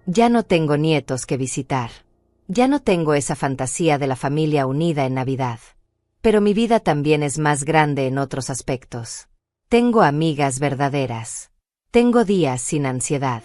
Ya no tengo nietos que visitar. Ya no tengo esa fantasía de la familia unida en Navidad. Pero mi vida también es más grande en otros aspectos. Tengo amigas verdaderas. Tengo días sin ansiedad.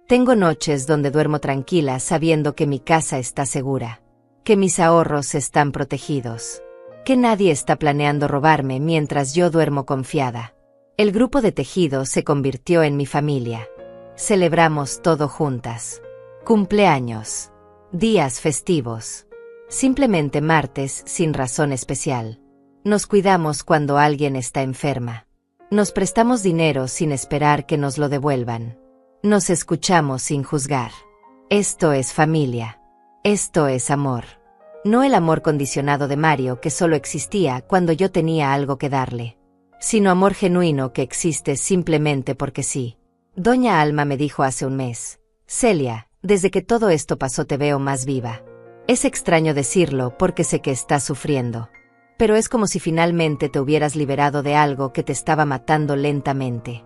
Tengo noches donde duermo tranquila sabiendo que mi casa está segura. Que mis ahorros están protegidos. Que nadie está planeando robarme mientras yo duermo confiada. El grupo de tejido se convirtió en mi familia. Celebramos todo juntas. Cumpleaños. Días festivos. Simplemente martes sin razón especial. Nos cuidamos cuando alguien está enferma. Nos prestamos dinero sin esperar que nos lo devuelvan. Nos escuchamos sin juzgar. Esto es familia. Esto es amor. No el amor condicionado de Mario que solo existía cuando yo tenía algo que darle. Sino amor genuino que existe simplemente porque sí. Doña Alma me dijo hace un mes: Celia, desde que todo esto pasó te veo más viva. Es extraño decirlo porque sé que estás sufriendo. Pero es como si finalmente te hubieras liberado de algo que te estaba matando lentamente.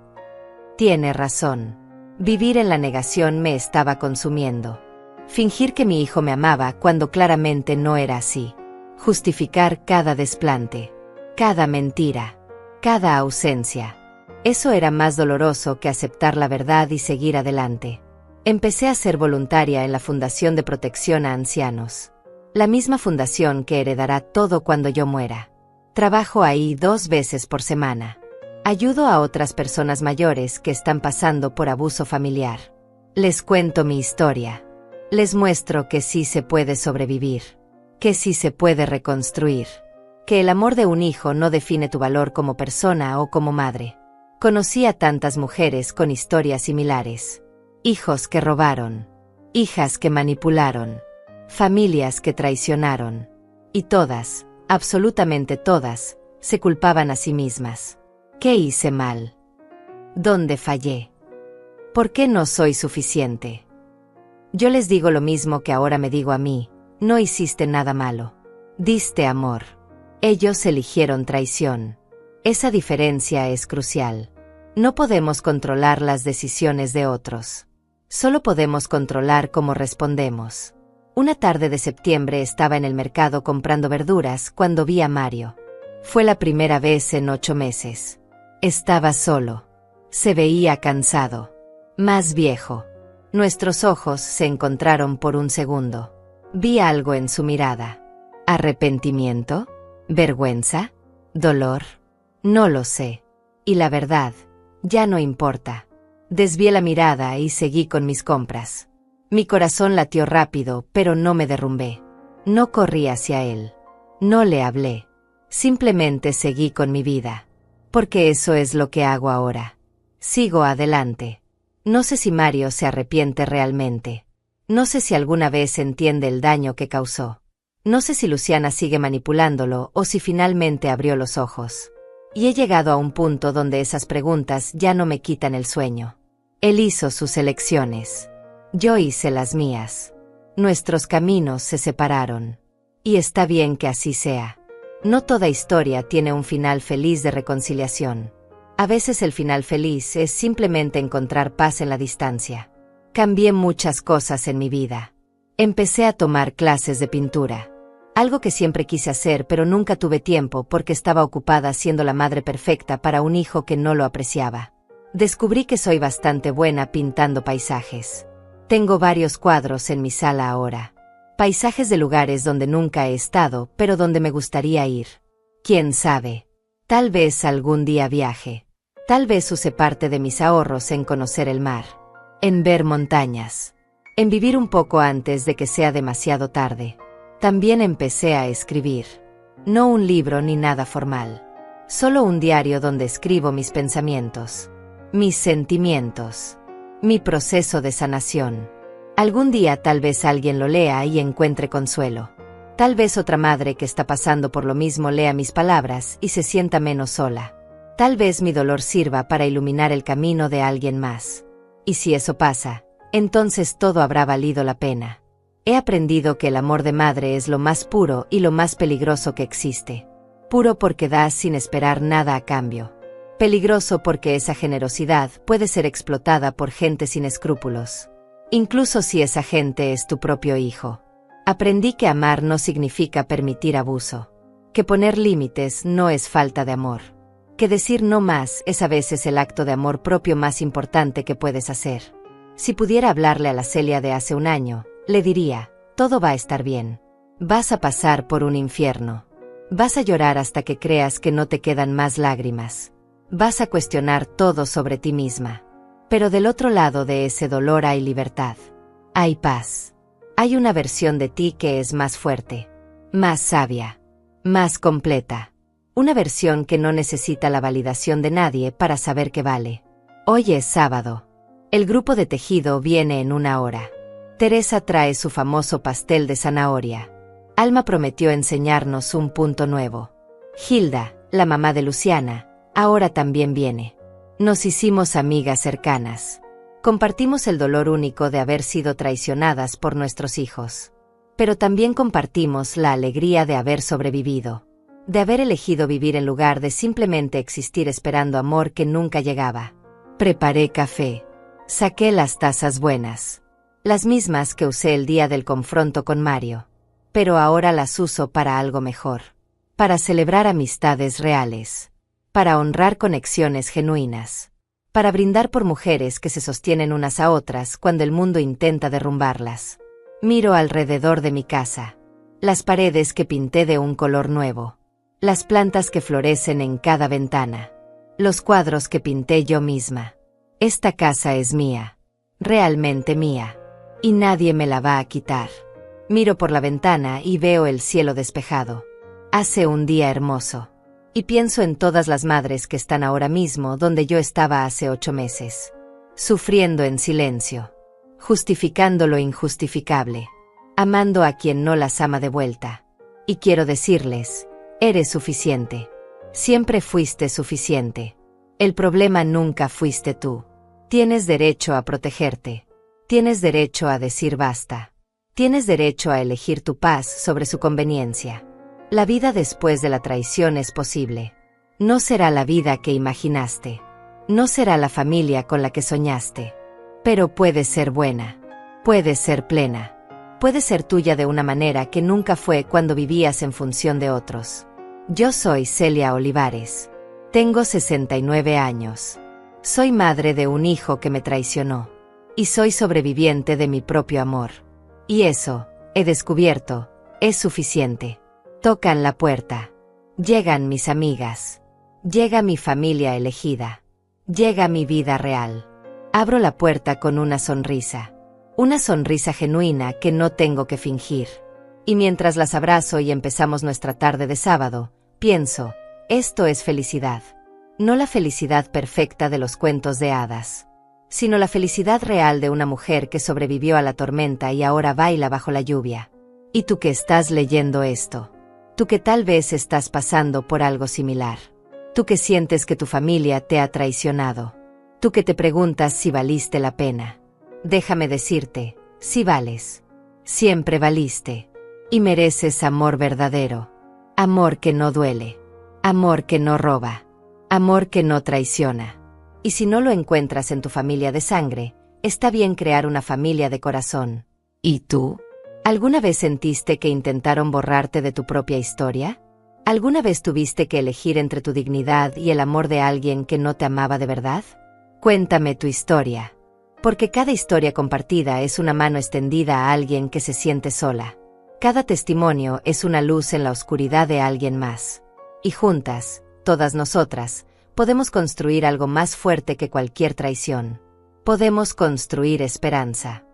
Tiene razón. Vivir en la negación me estaba consumiendo. Fingir que mi hijo me amaba cuando claramente no era así. Justificar cada desplante. Cada mentira. Cada ausencia. Eso era más doloroso que aceptar la verdad y seguir adelante. Empecé a ser voluntaria en la Fundación de Protección a Ancianos. La misma fundación que heredará todo cuando yo muera. Trabajo ahí 2 veces por semana. Ayudo a otras personas mayores que están pasando por abuso familiar. Les cuento mi historia. Les muestro que sí se puede sobrevivir. Que sí se puede reconstruir. Que el amor de un hijo no define tu valor como persona o como madre. Conocí a tantas mujeres con historias similares. Hijos que robaron. Hijas que manipularon. Familias que traicionaron. Y todas, absolutamente todas, se culpaban a sí mismas. ¿Qué hice mal? ¿Dónde fallé? ¿Por qué no soy suficiente? Yo les digo lo mismo que ahora me digo a mí: no hiciste nada malo. Diste amor. Ellos eligieron traición. Esa diferencia es crucial. No podemos controlar las decisiones de otros. Solo podemos controlar cómo respondemos. Una tarde de septiembre estaba en el mercado comprando verduras cuando vi a Mario. Fue la primera vez en 8 meses. Estaba solo. Se veía cansado. Más viejo. Nuestros ojos se encontraron por un segundo. Vi algo en su mirada. ¿Arrepentimiento? ¿Vergüenza? ¿Dolor? No lo sé. Y la verdad, ya no importa. Desvié la mirada y seguí con mis compras. Mi corazón latió rápido, pero no me derrumbé. No corrí hacia él. No le hablé. Simplemente seguí con mi vida. Porque eso es lo que hago ahora. Sigo adelante. No sé si Mario se arrepiente realmente. No sé si alguna vez entiende el daño que causó. No sé si Luciana sigue manipulándolo o si finalmente abrió los ojos. Y he llegado a un punto donde esas preguntas ya no me quitan el sueño. Él hizo sus elecciones. Yo hice las mías. Nuestros caminos se separaron. Y está bien que así sea. No toda historia tiene un final feliz de reconciliación. A veces el final feliz es simplemente encontrar paz en la distancia. Cambié muchas cosas en mi vida. Empecé a tomar clases de pintura. Algo que siempre quise hacer pero nunca tuve tiempo porque estaba ocupada siendo la madre perfecta para un hijo que no lo apreciaba. Descubrí que soy bastante buena pintando paisajes. Tengo varios cuadros en mi sala ahora. Paisajes de lugares donde nunca he estado, pero donde me gustaría ir. ¿Quién sabe? Tal vez algún día viaje. Tal vez use parte de mis ahorros en conocer el mar. En ver montañas. En vivir un poco antes de que sea demasiado tarde. También empecé a escribir. No un libro ni nada formal. Solo un diario donde escribo mis pensamientos. Mis sentimientos. Mi proceso de sanación. Algún día tal vez alguien lo lea y encuentre consuelo. Tal vez otra madre que está pasando por lo mismo lea mis palabras y se sienta menos sola. Tal vez mi dolor sirva para iluminar el camino de alguien más. Y si eso pasa, entonces todo habrá valido la pena. He aprendido que el amor de madre es lo más puro y lo más peligroso que existe. Puro porque das sin esperar nada a cambio. Peligroso porque esa generosidad puede ser explotada por gente sin escrúpulos. Incluso si esa gente es tu propio hijo. Aprendí que amar no significa permitir abuso. Que poner límites no es falta de amor. Que decir no más es a veces el acto de amor propio más importante que puedes hacer. Si pudiera hablarle a la Celia de hace un año, le diría: todo va a estar bien. Vas a pasar por un infierno. Vas a llorar hasta que creas que no te quedan más lágrimas. Vas a cuestionar todo sobre ti misma. Pero del otro lado de ese dolor hay libertad. Hay paz. Hay una versión de ti que es más fuerte, más sabia, más completa. Una versión que no necesita la validación de nadie para saber que vale. Hoy es sábado. El grupo de tejido viene en 1 hora. Teresa trae su famoso pastel de zanahoria. Alma prometió enseñarnos un punto nuevo. Hilda, la mamá de Luciana, ahora también viene. Nos hicimos amigas cercanas. Compartimos el dolor único de haber sido traicionadas por nuestros hijos. Pero también compartimos la alegría de haber sobrevivido. De haber elegido vivir en lugar de simplemente existir esperando amor que nunca llegaba. Preparé café. Saqué las tazas buenas. Las mismas que usé el día del confronto con Mario. Pero ahora las uso para algo mejor. Para celebrar amistades reales. Para honrar conexiones genuinas. para brindar por mujeres que se sostienen unas a otras cuando el mundo intenta derrumbarlas. Miro alrededor de mi casa. Las paredes que pinté de un color nuevo. Las plantas que florecen en cada ventana. Los cuadros que pinté yo misma. Esta casa es mía. Realmente mía. Y nadie me la va a quitar. Miro por la ventana y veo el cielo despejado. Hace un día hermoso. Y pienso en todas las madres que están ahora mismo donde yo estaba hace 8 meses. Sufriendo en silencio. Justificando lo injustificable. Amando a quien no las ama de vuelta. Y quiero decirles, eres suficiente. Siempre fuiste suficiente. El problema nunca fuiste tú. Tienes derecho a protegerte. Tienes derecho a decir basta. Tienes derecho a elegir tu paz sobre su conveniencia. La vida después de la traición es posible. No será la vida que imaginaste. No será la familia con la que soñaste. Pero puede ser buena. Puede ser plena. Puede ser tuya de una manera que nunca fue cuando vivías en función de otros. Yo soy Celia Olivares. Tengo 69 años. Soy madre de un hijo que me traicionó. Y soy sobreviviente de mi propio amor. Y eso, he descubierto, es suficiente. Tocan la puerta. Llegan mis amigas. Llega mi familia elegida. Llega mi vida real. Abro la puerta con una sonrisa. Una sonrisa genuina que no tengo que fingir. Y mientras las abrazo y empezamos nuestra tarde de sábado, pienso, esto es felicidad. No la felicidad perfecta de los cuentos de hadas, sino la felicidad real de una mujer que sobrevivió a la tormenta y ahora baila bajo la lluvia. Y tú que estás leyendo esto. Tú que tal vez estás pasando por algo similar. Tú que sientes que tu familia te ha traicionado. Tú que te preguntas si valiste la pena. Déjame decirte, sí vales. Siempre valiste. Y mereces amor verdadero. Amor que no duele. Amor que no roba. Amor que no traiciona. Y si no lo encuentras en tu familia de sangre, está bien crear una familia de corazón. ¿Y tú? ¿Alguna vez sentiste que intentaron borrarte de tu propia historia? ¿Alguna vez tuviste que elegir entre tu dignidad y el amor de alguien que no te amaba de verdad? Cuéntame tu historia. Porque cada historia compartida es una mano extendida a alguien que se siente sola. Cada testimonio es una luz en la oscuridad de alguien más. Y juntas, todas nosotras, podemos construir algo más fuerte que cualquier traición. Podemos construir esperanza.